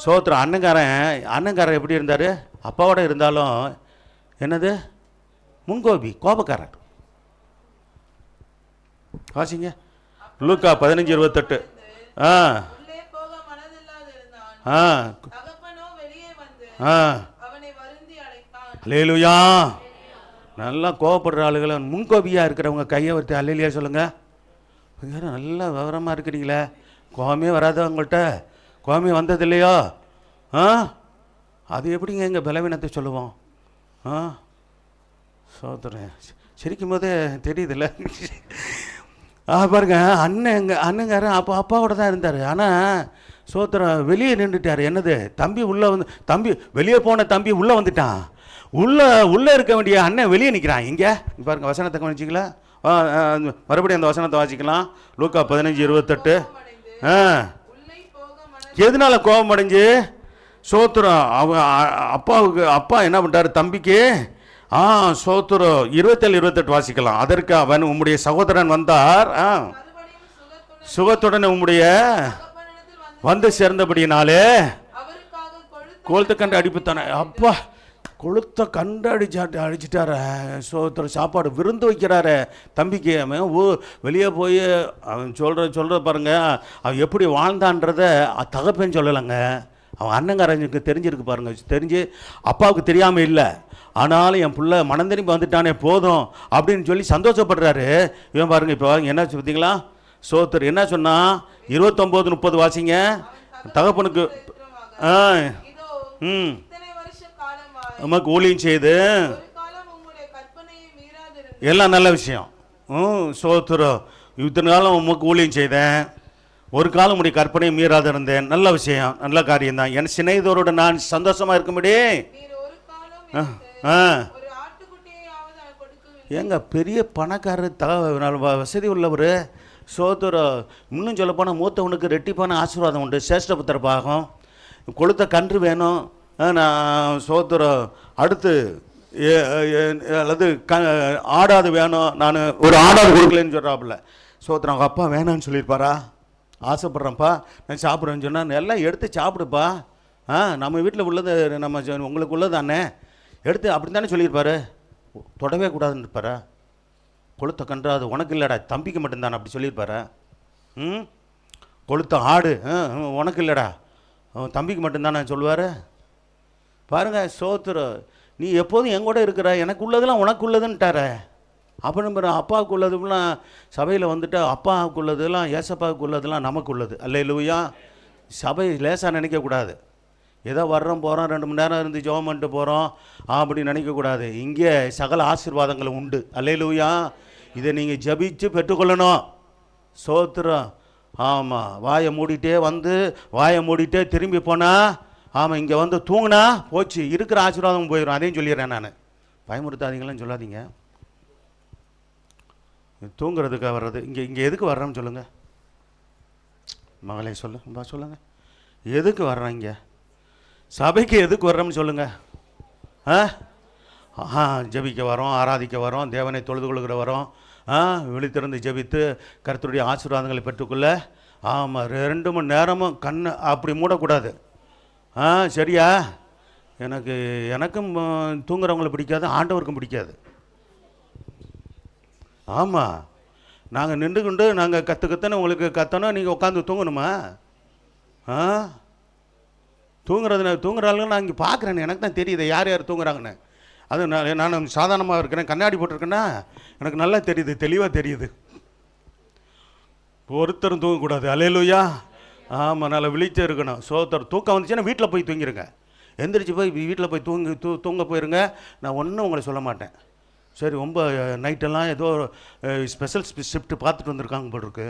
சோத்திரம். அண்ணங்காரன் எப்படி இருந்தார்? அப்பாவோட இருந்தாலும் என்னது? முன்கோபி, கோபக்காரன். வாசிங்க லூக்கா 15:28. அல்லேலூயா. நல்லா கோபப்படுற ஆளுகளை, முன்கோபியாக இருக்கிறவங்க கையை வர்த்தி அல்லேலூயா சொல்லுங்கள். நல்லா விவரமாக இருக்கிறீங்களே. கோபமே வராத உங்கள்கிட்ட? கோபமே வந்தது இல்லையோ? அது எப்படிங்க எங்கள் பலவீனத்தை சொல்லுவோம்? சோதரன் சிரிக்கும் போதே தெரியுதுல்ல. பாருங்க, அண்ணங்காரன் அப்பாவோட தான் இருந்தார். ஆனால் சோத்திரம் வெளியே நின்றுட்டார். என்னது? தம்பி வெளியே போன தம்பி உள்ளே வந்துட்டான். உள்ளே இருக்க வேண்டிய அண்ணன் வெளியே நிற்கிறான். இங்கே பாருங்க, வசனத்தை கவனிச்சிங்களா? மறுபடியும் அந்த வசனத்தை வாசிக்கலாம். லூக்கா 15:28. எதனால கோபம் அடைஞ்சு? சோத்திரம். அவங்க அப்பா என்ன பண்ணிட்டாரு தம்பிக்கு? சோத்திரம். 27-28 வாசிக்கலாம். அதற்கு அவன், உம்முடைய சகோதரன் வந்தார், சுகத்துடன் உம்முடைய வந்து சேர்ந்தபடினாலே கொளுத்த கண்டு அடிப்புத்தானே. அப்பா, கொளுத்த கண்டு அடிச்சிட்டார. சோத்திரம். சாப்பாடு விருந்து வைக்கிறாரு தம்பிக்கு. அவன் வெளியே போய் அவன் சொல்கிற பாருங்க, அவன் எப்படி வாழ்ந்தான்றத தகப்பேன்னு சொல்லலைங்க. அவன் அண்ணங்காரனுக்கு தெரிஞ்சிருக்கு பாருங்க. தெரிஞ்சு அப்பாவுக்கு தெரியாமல் இல்லை, ஆனாலும் என் பிள்ளை மனம் திரும்பி வந்துட்டானே போதும் அப்படின்னு சொல்லி சந்தோஷப்படுறாரு. இவன் பாருங்க. இப்போ பாருங்க என்ன பார்த்தீங்களா? சோத்தர் என்ன சொன்னா? 29-30 வாசிங்க. தகப்பனுக்கு நமக்கு ஊழியம் செய்து எல்லாம் நல்ல விஷயம். சோத்திரம். இத்தனை காலம் உமக்கு ஊழியம் செய்தேன், ஒரு காலம் உடைய கற்பனையை மீறாத இருந்தேன். நல்ல விஷயம், நல்ல காரியம் தான். என் சிநேகிதரோட நான் சந்தோஷமா இருக்கும்படி ஏங்க பெரிய பணக்காரர், வசதி உள்ளவர். சோத்திரம். இன்னும் சொல்லப்போனால் மூத்தவனுக்கு ரெட்டிப்பான ஆசீர்வாதம் உண்டு, சேஷ்டபுத்திர பாகம். கொளுத்த கன்று வேணும். நான் சோத்திரம். அடுத்து அல்லது ஆடாது வேணும், நான் ஒரு ஆடாது கொடுக்கலன்னு சொல்கிறாப்புல. சோத்திரம். அவங்க அப்பா வேணான்னு சொல்லியிருப்பாரா? ஆசைப்பட்றேன்ப்பா, நான் சாப்பிட்றேன்னு சொன்னால் எல்லாம் எடுத்து சாப்பிடுப்பா, நம்ம வீட்டில் உள்ளது நம்ம உங்களுக்கு உள்ளது தானே எடுத்து அப்படி தானே சொல்லியிருப்பாரு. தொடவே கூடாதுன்னு இருப்பாரா? கொளுத்த கன்று அது உனக்கு இல்லைடா, தம்பிக்கு மட்டும்தானே அப்படி சொல்லியிருப்பாரா? கொளுத்த ஆடு உனக்கு இல்லைடா, தம்பிக்கு மட்டும்தானே சொல்லுவார். பாருங்கள். சோத்திரம். நீ எப்போதும் எங்கூட இருக்கிற, எனக்கு உள்ளதெல்லாம் உனக்கு உள்ளதுன்ட்டார. அப்போ நம்ம அப்பாவுக்கு உள்ளதுலாம் சபையில் வந்துட்டு அப்பாவுக்கு உள்ளதெல்லாம் ஏசப்பாவுக்கு உள்ளதெல்லாம் நமக்கு உள்ளது. அல்லேலூயா. சபை லேசாக நினைக்கக்கூடாது. ஏதோ வர்றோம் போகிறோம் 2 மணி நேரம் இருந்து ஜெபம் பண்ணிட்டு போகிறோம் அப்படி நினைக்கக்கூடாது. இங்கே சகல ஆசீர்வாதங்களும் உண்டு. அல்லேலூயா. இதை நீங்கள் ஜபிச்சு பெற்றுக்கொள்ளணும். சோத்திரம். ஆமாம். வாயை மூடிட்டே வந்து வாயை மூடிட்டே திரும்பி போனால், ஆமாம், இங்கே வந்து தூங்கினா போச்சு, இருக்கிற ஆசீர்வாதம் போயிடும். அதையும் சொல்லிடுறேன் நான். பயமுறுத்தாதீங்களான்னு சொல்லாதீங்க. தூங்குறதுக்காக வர்றது. இங்கே எதுக்கு வர்றோம்னு சொல்லுங்கள் மகளே, சொல்லுங்கள். எதுக்கு வர்றோம்? இங்கே சபைக்கு எதுக்கு வர்றோம்னு சொல்லுங்கள். ஜபிக்க வரோம், ஆராதிக்க வரோம், தேவனை தொழுது கொள்கிற வரோம், விழித்திறந்து ஜபித்து கர்த்தருடைய ஆசீர்வாதங்களை பெற்றுக்கொள்ள. ஆமாம், 2 மணி நேரமும் கண்ணை அப்படி மூடக்கூடாது. சரியா? எனக்கும் தூங்குறவங்களை பிடிக்காது, ஆண்டவருக்கும் பிடிக்காது. ஆமாம், நாங்கள் நின்று கொண்டு நாங்கள் கற்றுன்னு உங்களுக்கு கத்தணும், நீங்கள் உட்காந்து தூங்கணுமா? தூங்குற ஆளுங்க நான் இங்கே பார்க்குறேன்னு எனக்கு தான் தெரியுது யார் யார் தூங்குறாங்கன்னு. அது நான் சாதாரணமாக இருக்கிறேன், கண்ணாடி போட்டிருக்கேன்னா எனக்கு நல்லா தெரியுது, தெளிவாக தெரியுது. ஒருத்தரும் தூங்கக்கூடாது. அல்லேலூயா. ஆமாம், நல்லா விழிச்சே இருக்கணும். சோத்தர். தூக்கம் வந்துச்சுன்னா வீட்டில் போய் தூங்கிடுங்க. எந்திரிச்சு போய் வீட்டில் போய் தூங்க போயிருங்க. நான் ஒன்றும் உங்களை சொல்ல மாட்டேன். சரி, ரொம்ப நைட்டெல்லாம் ஏதோ ஸ்பெஷல் ஷிஃப்ட்டு பார்த்துட்டு வந்திருக்காங்க போல் இருக்கு.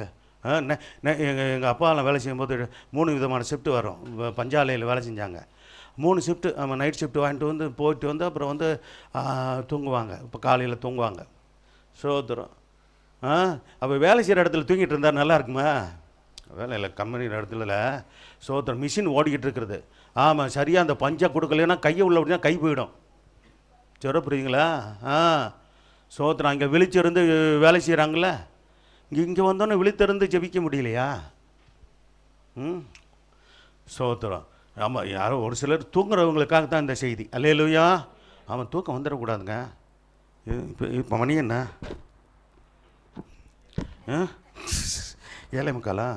எங்கள் அப்பாலாம் வேலை செய்யும்போது 3 விதமான ஷிஃப்ட்டு வரும். பஞ்சாலையில் வேலை செஞ்சாங்க. 3 ஷிஃப்ட்டு. ஆமாம், நைட் ஷிஃப்ட்டு வாங்கிட்டு வந்து போயிட்டு வந்து அப்புறம் வந்து தூங்குவாங்க. இப்போ காலையில் தூங்குவாங்க. சோத்திரம். அப்போ வேலை செய்கிற இடத்துல தூங்கிட்டு இருந்தால் நல்லா இருக்குமா? வேலை இல்லை, கம்பெனி இடத்துல சோத்திரம். மிஷின் ஓடிக்கிட்டு இருக்கிறது. ஆமாம், சரியாக அந்த பஞ்சை கொடுக்கலன்னா கையை உள்ள அப்படின்னா கை போயிடும். சொல்ல புரியுங்களா? சோத்திரம். அங்கே விழிச்சிருந்து வேலை செய்கிறாங்களே, இங்கே வந்தோன்னே விழித்திருந்து ஜெபிக்க முடியலையா? சோத்திரம். ஆமாம், யாரோ ஒரு சிலர் தூங்குறவங்களுக்காக தான் இந்த செய்தி. அல்லேலூயா. ஆமாம், தூக்கம் வந்துடக்கூடாதுங்க. இப்போ மணி என்ன? 7:45.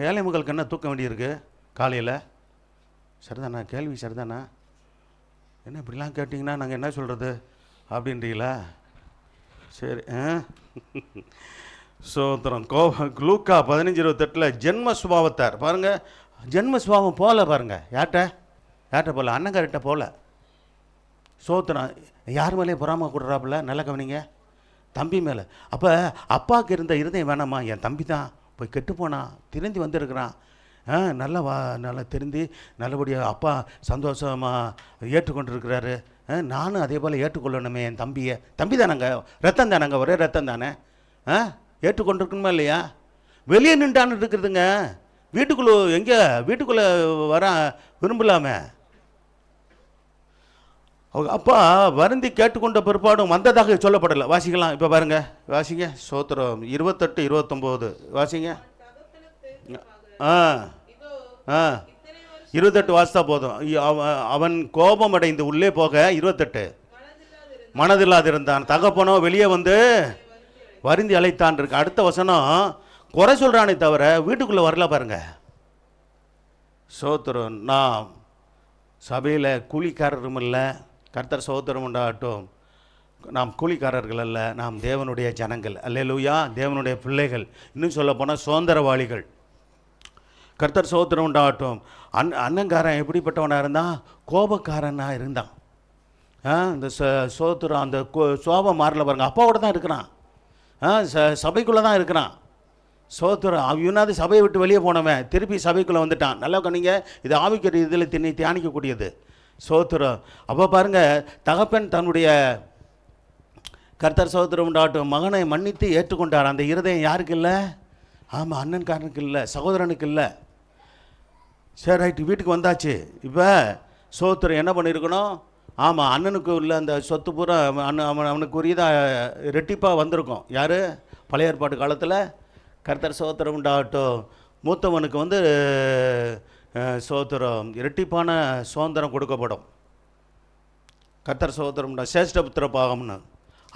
7:45 என்ன தூக்க வேண்டியிருக்கு காலையில்? சரிதாண்ணா? கேள்வி சரிதாண்ணா? என்ன இப்படிலாம் கேட்டிங்கன்னா நாங்கள் என்ன சொல்கிறது அப்படின்றீங்களா? சரி. சோத்திரம். லூக்கா 15:28 ஜென்ம சுபாவத்தார். பாருங்கள், ஜென்ம சுபாவம் போகல. பாருங்கள், யார்கிட்ட போகல? அண்ணங்கார்கிட்ட போகல. சோத்திரம். யார் மேலே பொறாம கொடுறாப்புல? நல்ல கவனிங்க, தம்பி மேலே. அப்போ அப்பாவுக்கு இருந்த இருதயம் வேணாமா? என் தம்பி தான் போய் கெட்டு போனான், திருந்தி வந்திருக்கிறான், நல்லா திருந்தி நல்லபடியாக அப்பா சந்தோஷமாக ஏற்றுக்கொண்டிருக்கிறாரு. நானும் அதே போல் ஏற்றுக்கொள்ளணுமே என் தம்பியை. தம்பி தானங்க, ரத்தம் தானங்க, ஒரே ரத்தம் தானே. ஏற்றுக்கொண்டிருக்கணுமா இல்லையா? வெளியே நின்றான்னு இருக்கிறதுங்க, வீட்டுக்குள்ளே வர விரும்பலாமே. அவங்க அப்பா வருந்தி கேட்டுக்கொண்ட பிற்பாடும் வந்ததாக சொல்லப்படலை. வாசிக்கலாம், இப்போ பாருங்க, வாசிங்க. சோத்திரம் 28, 29 வாசிங்க. 28 வாசித்தா போதும். அவன் கோபம் அடைந்து உள்ளே போக 28 மனதில்லாதிருந்தான். தகப்பனோ வெளியே வந்து வருந்தி அழைத்தான் இருக்கு. அடுத்த வசனம் குறை சொல்கிறானே தவிர வீட்டுக்குள்ளே வரல பாருங்க. சோத்திரம். நாம் சபையில் கூலிக்காரரும் இல்லை, கர்த்தர் சோத்திரம் உண்டாகட்டும். நாம் கூலிக்காரர்கள் அல்ல, நாம் தேவனுடைய ஜனங்கள். அல்லேலூயா, தேவனுடைய பிள்ளைகள். இன்னும் சொல்ல போனால் சுதந்திரவாளிகள். கர்த்தர் சோத்திரம் உண்டாகட்டும். அண்ணங்காரன் எப்படிப்பட்டவனாக இருந்தான்? கோபக்காரனாக இருந்தான். இந்த சோத்திரம் அந்த சோபம் மாறல பாருங்க. அப்பாவோட தான் இருக்கிறான், சபைக்குள்ளே தான் இருக்கிறான். சோத்திரம். அவனாவது சபையை விட்டு வெளியே போனவன் திருப்பி சபைக்குள்ளே வந்துட்டான். நல்லா கண்ணிங்க, இது ஆவிக்கிற இதில் தியானிக்கக்கூடியது. சோத்திரம். அப்போ பாருங்கள், தகப்பன் தன்னுடைய கர்த்தர் சோத்திரம் உண்டாகட்டும் மகனை மன்னித்து ஏற்றுக்கொண்டார். அந்த இருதயம் யாருக்கு இல்லை? ஆமாம், அண்ணன்காரனுக்கு இல்லை, சகோதரனுக்கு இல்லை. சரி, ரைட்டு, வீட்டுக்கு வந்தாச்சு. இப்போ சோத்திரம் என்ன பண்ணியிருக்கணும்? ஆமாம், அண்ணனுக்கு உள்ள அந்த சொத்து பூரா அவனுக்கு உரியதாக ரெட்டிப்பாக வந்திருக்கும். யார்? பழைய ஏற்பாட்டு காலத்தில் கர்த்தர் சோத்திரம் உண்டாகட்டும் மூத்தவனுக்கு வந்து சோத்திரம் இரட்டிப்பான சுதந்திரம் கொடுக்கப்படும். கர்த்தர் சோத்திரம் உண்டா சேஷ்டபுத்திர பாகம்னு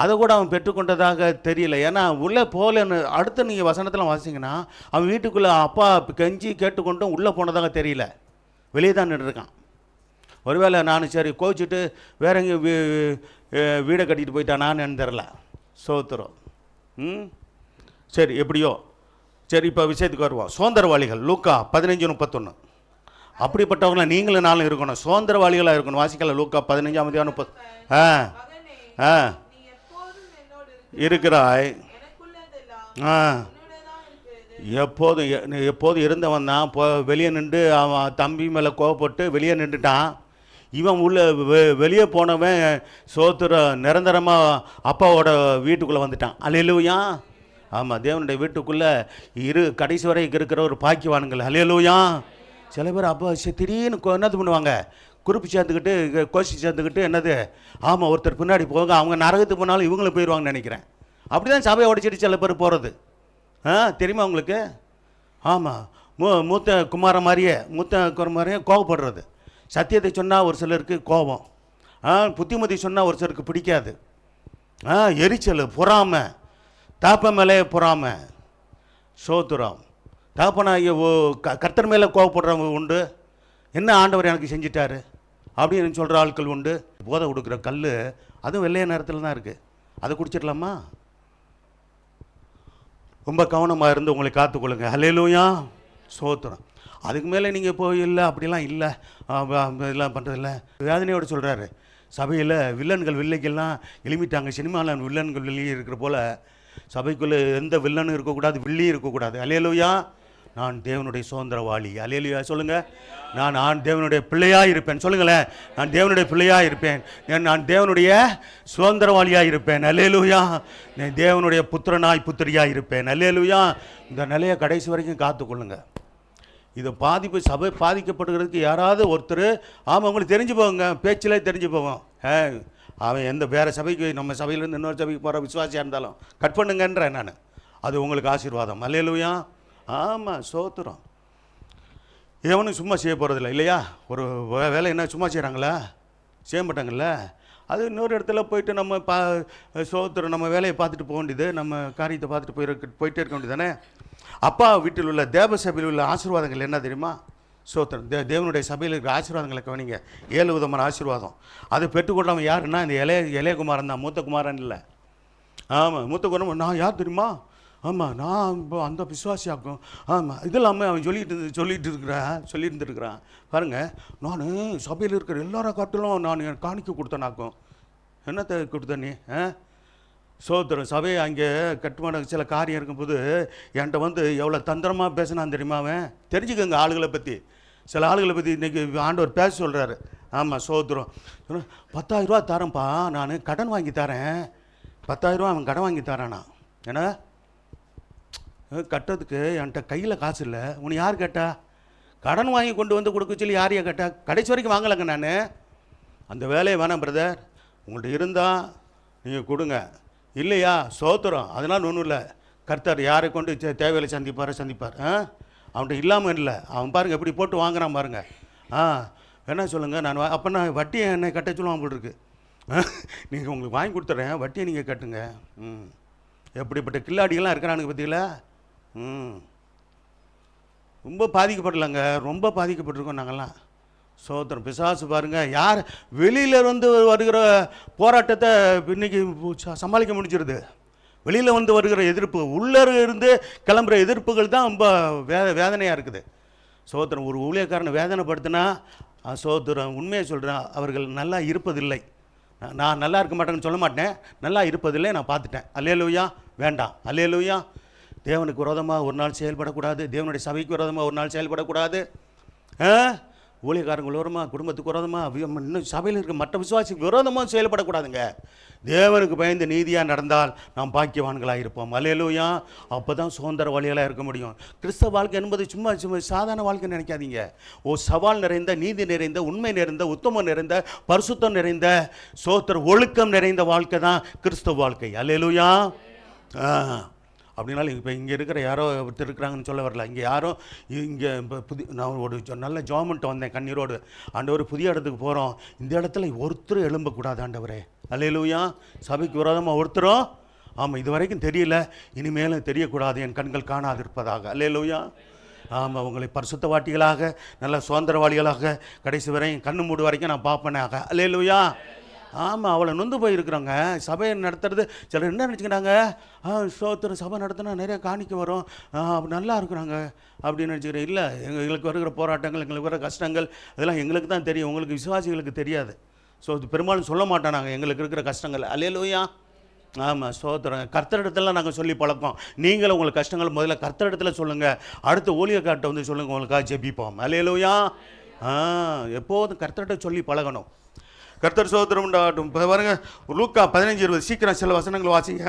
அதை கூட அவன் பெற்றுக்கொண்டதாக தெரியல. ஏன்னா உள்ளே போகலன்னு அடுத்து நீங்கள் வசனத்தில் வாசிங்கன்னா அவன் வீட்டுக்குள்ளே அப்பா கெஞ்சி கேட்டுக்கொண்டும் உள்ளே போனதாக தெரியல, வெளியே தான் நின்றுருக்கான். ஒருவேளை நான் சரி கோச்சிட்டு வேற எங்கேயும் வீடை கட்டிட்டு போயிட்டானான்னு தெரில. சோத்திரம். சரி, எப்படியோ சரி. இப்போ விஷயத்துக்கு வருவோம். சுதந்திரவாளிகள். லூக்கா 15:31. அப்படிப்பட்டவங்கள நீங்களும் நாளும் இருக்கணும், சுதந்திரவாளிகளாக இருக்கணும். வாசிக்கல லூக்கா 15:30. இருக்கிறாய். எப்போதும் இருந்தவன் தான் வெளியே நின்று அவன் தம்பி மேலே கோவப்பட்டு வெளியே நின்றுட்டான். இவன் வெளியே போனவன் சோத்திர நிரந்தரமாக அப்பாவோட வீட்டுக்குள்ளே வந்துட்டான். அல்லேலூயா. ஆமாம், தேவனுடைய வீட்டுக்குள்ளே கடைசி வரை இருக்கிற ஒரு பாக்கியவானுங்கள். அல்லேலூயா. சில பேர் அப்போ திடீர்னு என்னது பண்ணுவாங்க, குறிப்பு சேர்த்துக்கிட்டு கோஷி சேர்த்துக்கிட்டு என்னது, ஆமாம் ஒருத்தர் பின்னாடி போங்க, அவங்க நரகத்துக்கு போனாலும் இவங்களும் போயிடுவாங்கன்னு நினைக்கிறேன். அப்படி தான் சபையை உடைச்சிட்டு சில பேர் போகிறது. தெரியுமா உங்களுக்கு? ஆமாம், மூத்த குமாரன் மாதிரியே கோபப்படுறது. சத்தியத்தை சொன்னால் ஒரு சிலருக்கு கோபம், புத்திமதி சொன்னால் ஒரு சிலருக்கு பிடிக்காது, எரிச்சல், பொறாமை, தாப்ப மேலே பொறாமை. சோத்துரம். தாப்பனாகிய கர்த்தர் மேலே கோவப்படுறவங்க உண்டு. என்ன ஆண்டவர் எனக்கு செஞ்சிட்டாரு அப்படின்னு சொல்கிற ஆட்கள் உண்டு. போதை கொடுக்குற கல் அதுவும் வெள்ளைய நேரத்தில் தான் இருக்குது, அதை குடிச்சிடலாமா? ரொம்ப கவனமாக இருந்து உங்களை காத்துக்கொள்ளுங்க. அல்லேலூயா. சோத்திரம். அதுக்கு மேலே நீங்கள் போய் இல்லை அப்படிலாம் இல்லை இதெல்லாம் பண்ணுறதில்ல. வேதனையோடு சொல்கிறாரு, சபையில் வில்லைகள்லாம் எழுமிட்டாங்க. சினிமாவில் வில்லன்கள் வெளியே இருக்கிற போல் சபைக்குள்ளே எந்த வில்லனும் இருக்கக்கூடாது, வில்லியும் இருக்கக்கூடாது. அல்லேலூயா. நான் தேவனுடைய சுதந்திரவாளி. அல்லேலூயா. சொல்லுங்கள், நான் தேவனுடைய பிள்ளையாக இருப்பேன். சொல்லுங்களேன், நான் தேவனுடைய பிள்ளையாக இருப்பேன், நான் தேவனுடைய சுதந்திரவாளியாக இருப்பேன். அல்லேலூயா. நான் தேவனுடைய புத்திரனாய் புத்திரியாக இருப்பேன். அல்லேலூயா. இந்த நிலையை கடைசி வரைக்கும் காத்துக்கொள்ளுங்க. இது சபை பாதிக்கப்படுகிறதுக்கு யாராவது ஒருத்தர் உங்களுக்கு தெரிஞ்சு போங்க, பேச்சிலே தெரிஞ்சு போவோம். அவன் எந்த வேறு சபைக்கு நம்ம சபையிலேருந்து இன்னொரு சபைக்கு போகிற விசுவாசியாக இருந்தாலும் கட் பண்ணுங்கன்றேன் நான். அது உங்களுக்கு ஆசீர்வாதம். அல்லேலூயா. ஆமாம், சோத்திரம். எவனும் சும்மா செய்ய போகிறதில்ல இல்லையா? ஒரு வேலை என்ன சும்மா செய்கிறாங்களா? செய்ய மாட்டாங்கல்ல. அது இன்னொரு இடத்துல போயிட்டு நம்ம சோத்திரம் நம்ம வேலையை பார்த்துட்டு போக வேண்டியது, நம்ம காரியத்தை பார்த்துட்டு போயிட்டே இருக்க வேண்டியது தானே. அப்பா வீட்டில் உள்ள தேவ சபையில் உள்ள ஆசீர்வாதங்கள் என்ன தெரியுமா? சோத்திரம். தேவனுடைய சபையில் இருக்கிற ஆசீர்வாதங்களை கவனிங்க. 7 விதமான ஆசீர்வாதம். அதை பெற்றுக்கொண்டவன் யாருன்னா இந்த இளையகுமாரன் தான், மூத்த குமாரன் இல்லை. ஆமாம், மூத்த குமாரன். நான் யார் தெரியுமா? ஆமாம், நான் அந்த விசுவாசியாக்கும். ஆமாம், இதெல்லாமே அவன் சொல்லிட்டு இருந்துருக்கிறான். பாருங்கள், நான் சபையில் இருக்கிற எல்லாரை காட்டிலும் நான் காணிக்க கொடுத்தனாக்கும். என்னத்தை கொடுத்த நீ? சோத்திரம். சபையை அங்கே கட்டுமான சில காரியம் இருக்கும்போது என்கிட்ட வந்து எவ்வளோ தந்திரமாக பேசினான் தெரியுமா அவன். தெரிஞ்சுக்கோங்க ஆளுகளை பற்றி. சில ஆளுகளை பற்றி இன்றைக்கி ஆண்டவர் பேச சொல்கிறாரு. ஆமாம் சோத்திரம். 10,000 ரூபா தரேன்ப்பா, நான் கடன் வாங்கி தரேன். 10,000 ரூபா அவன் கடன் வாங்கி தரானா. ஏன்னா கட்டுறதுக்கு என்கிட்ட கையில் காசு இல்லை. உன்னை யார் கேட்டா? கடன் வாங்கி கொண்டு வந்து கொடுக்க சொல்லி யாரையா கேட்டா? கடைசி வரைக்கும் வாங்கலைங்க நான். அந்த வேலையை வேணாம் பிரதர், உங்கள்கிட்ட இருந்தால் நீங்கள் கொடுங்க, இல்லையா சோத்திரம். அதனால் ஒன்றும் இல்லை. கர்த்தர் யாரை கொண்டு தேவையில்லை சந்திப்பார். அவன்கிட்ட இல்லாமல் இல்லை. அவன் பாருங்கள் எப்படி போட்டு வாங்குறான் பாருங்கள். வேணா சொல்லுங்கள், நான் அப்போ நான் வட்டியை என்னை கட்ட சொல்லுவான் போல் இருக்கு. நீங்கள் உங்களுக்கு வாங்கி கொடுத்துட்றேன், வட்டியை நீங்கள் கட்டுங்க. எப்படிப்பட்ட கில்லாடிகள்லாம் இருக்கிறானுங்க பார்த்தீங்களா. ரொம்ப பாதிக்கப்படலைங்க, ரொம்ப பாதிக்கப்பட்டிருக்கோம் நாங்கள்லாம். சோத்திரம். பிசாசு பாருங்கள், யார் வெளியில் வந்து வருகிற போராட்டத்தை இன்றைக்கி சமாளிக்க முடிஞ்சிருது. வெளியில் வந்து வருகிற எதிர்ப்பு, உள்ளே இருந்து கிளம்புற எதிர்ப்புகள் தான் ரொம்ப வேதனையாக இருக்குது. சோத்திரம். ஒரு ஊழியக்காரனை வேதனைப்படுத்தினா சோத்திரம், உண்மையை சொல்கிறேன், அவர்கள் நல்லா இருப்பதில்லை. நான் நல்லா இருக்க மாட்டேன்னு சொல்ல மாட்டேன், நல்லா இருப்பதில்லை, நான் பார்த்துட்டேன். அல்லேலூயா. வேண்டாம். அல்லேலூயா. தேவனுக்கு விரோதமாக ஒரு நாள் செயல்படக்கூடாது. தேவனுடைய சபைக்கு விரோதமாக ஒரு நாள் செயல்படக்கூடாது. ஊழியக்காரங்கள் விரோதமாக, குடும்பத்துக்கு விரோதமாக, இன்னும் சபையில் இருக்க மற்ற விசுவாசிக்கு விரோதமாக செயல்படக்கூடாதுங்க. தேவனுக்கு பயந்து நீதியாக நடந்தால் நாம் பாக்கியவான்களாக இருப்போம். அல்லேலூயா. அப்போ தான் சுதந்திர வழிகளாக இருக்க முடியும். கிறிஸ்தவ வாழ்க்கை என்பது சும்மா சாதாரண வாழ்க்கைன்னு நினைக்காதீங்க. சவால் நிறைந்த, நீதி நிறைந்த, உண்மை நிறைந்த, உத்தமம் நிறைந்த, பரிசுத்தம் நிறைந்த, சோத்திர ஒழுக்கம் நிறைந்த வாழ்க்கை தான் கிறிஸ்தவ வாழ்க்கை. அல்லேலூயா. அப்படின்னாலும் இப்போ இங்கே இருக்கிற யாரோ ஒருத்தர் இருக்கிறாங்கன்னு சொல்ல வரல. இங்கே யாரோ இங்கே இப்போ நான் ஒரு நல்ல ஜாமெண்ட்டை வந்தேன் கண்ணீரோடு. ஆண்டவர் புதிய இடத்துக்கு போகிறோம், இந்த இடத்துல ஒருத்தரும் எழும்பக்கூடாது ஆண்டவரே. அல்லேலூயா. சபைக்கு விரோதமாக ஒருத்தரும், ஆமாம், இது வரைக்கும் தெரியல, இனிமேலும் தெரியக்கூடாது, என் கண்கள் காணாது இருப்பதாக. அல்லேலூயா. ஆமாம், உங்களை பரிசுத்தவாட்டிகளாக, நல்ல சுதந்திரவாளிகளாக கடைசி வரையும் கண்ணு மூடு வரைக்கும் நான் பார்ப்பேனாக. அல்லேலூயா. ஆமாம், அவளை நொந்து போயிருக்கிறாங்க. சபையை நடத்துறது சிலர் என்ன நினச்சிக்கிறாங்க, சோத்திரம் சபை நடத்தினா நிறைய காணிக்க வரும், நல்லா இருக்கிறாங்க அப்படின்னு நினச்சிக்கிறேன். இல்லை, எங்களுக்கு வருகிற போராட்டங்கள், எங்களுக்கு வர கஷ்டங்கள் இதெல்லாம் எங்களுக்கு தான் தெரியும், உங்களுக்கு விசுவாசிகளுக்கு தெரியாது. ஸோ இது பெரும்பாலும் சொல்ல மாட்டோம் நாங்கள் எங்களுக்கு இருக்கிற கஷ்டங்கள். அல்லேலூயா. ஆமாம், சோத்திரம். கர்த்தரிடத்துல நாங்கள் சொல்லி பழக்கம். நீங்களும் உங்களுக்கு கஷ்டங்கள் முதல்ல கர்த்தரிடத்துல சொல்லுங்கள், அடுத்த ஊழியக்கார்ட்ட வந்து சொல்லுங்கள், உங்களுக்காக ஜெபிப்போம். அல்லேலூயா. எப்போதும் கர்த்தர்கிட்ட சொல்லி பழகணும். கர்த்தர் சோத்திரம் உண்டாகட்டும். இப்போ பாருங்க, லூக்கா 15:20. சீக்கிரம் சில வசனங்கள் வாசிங்க.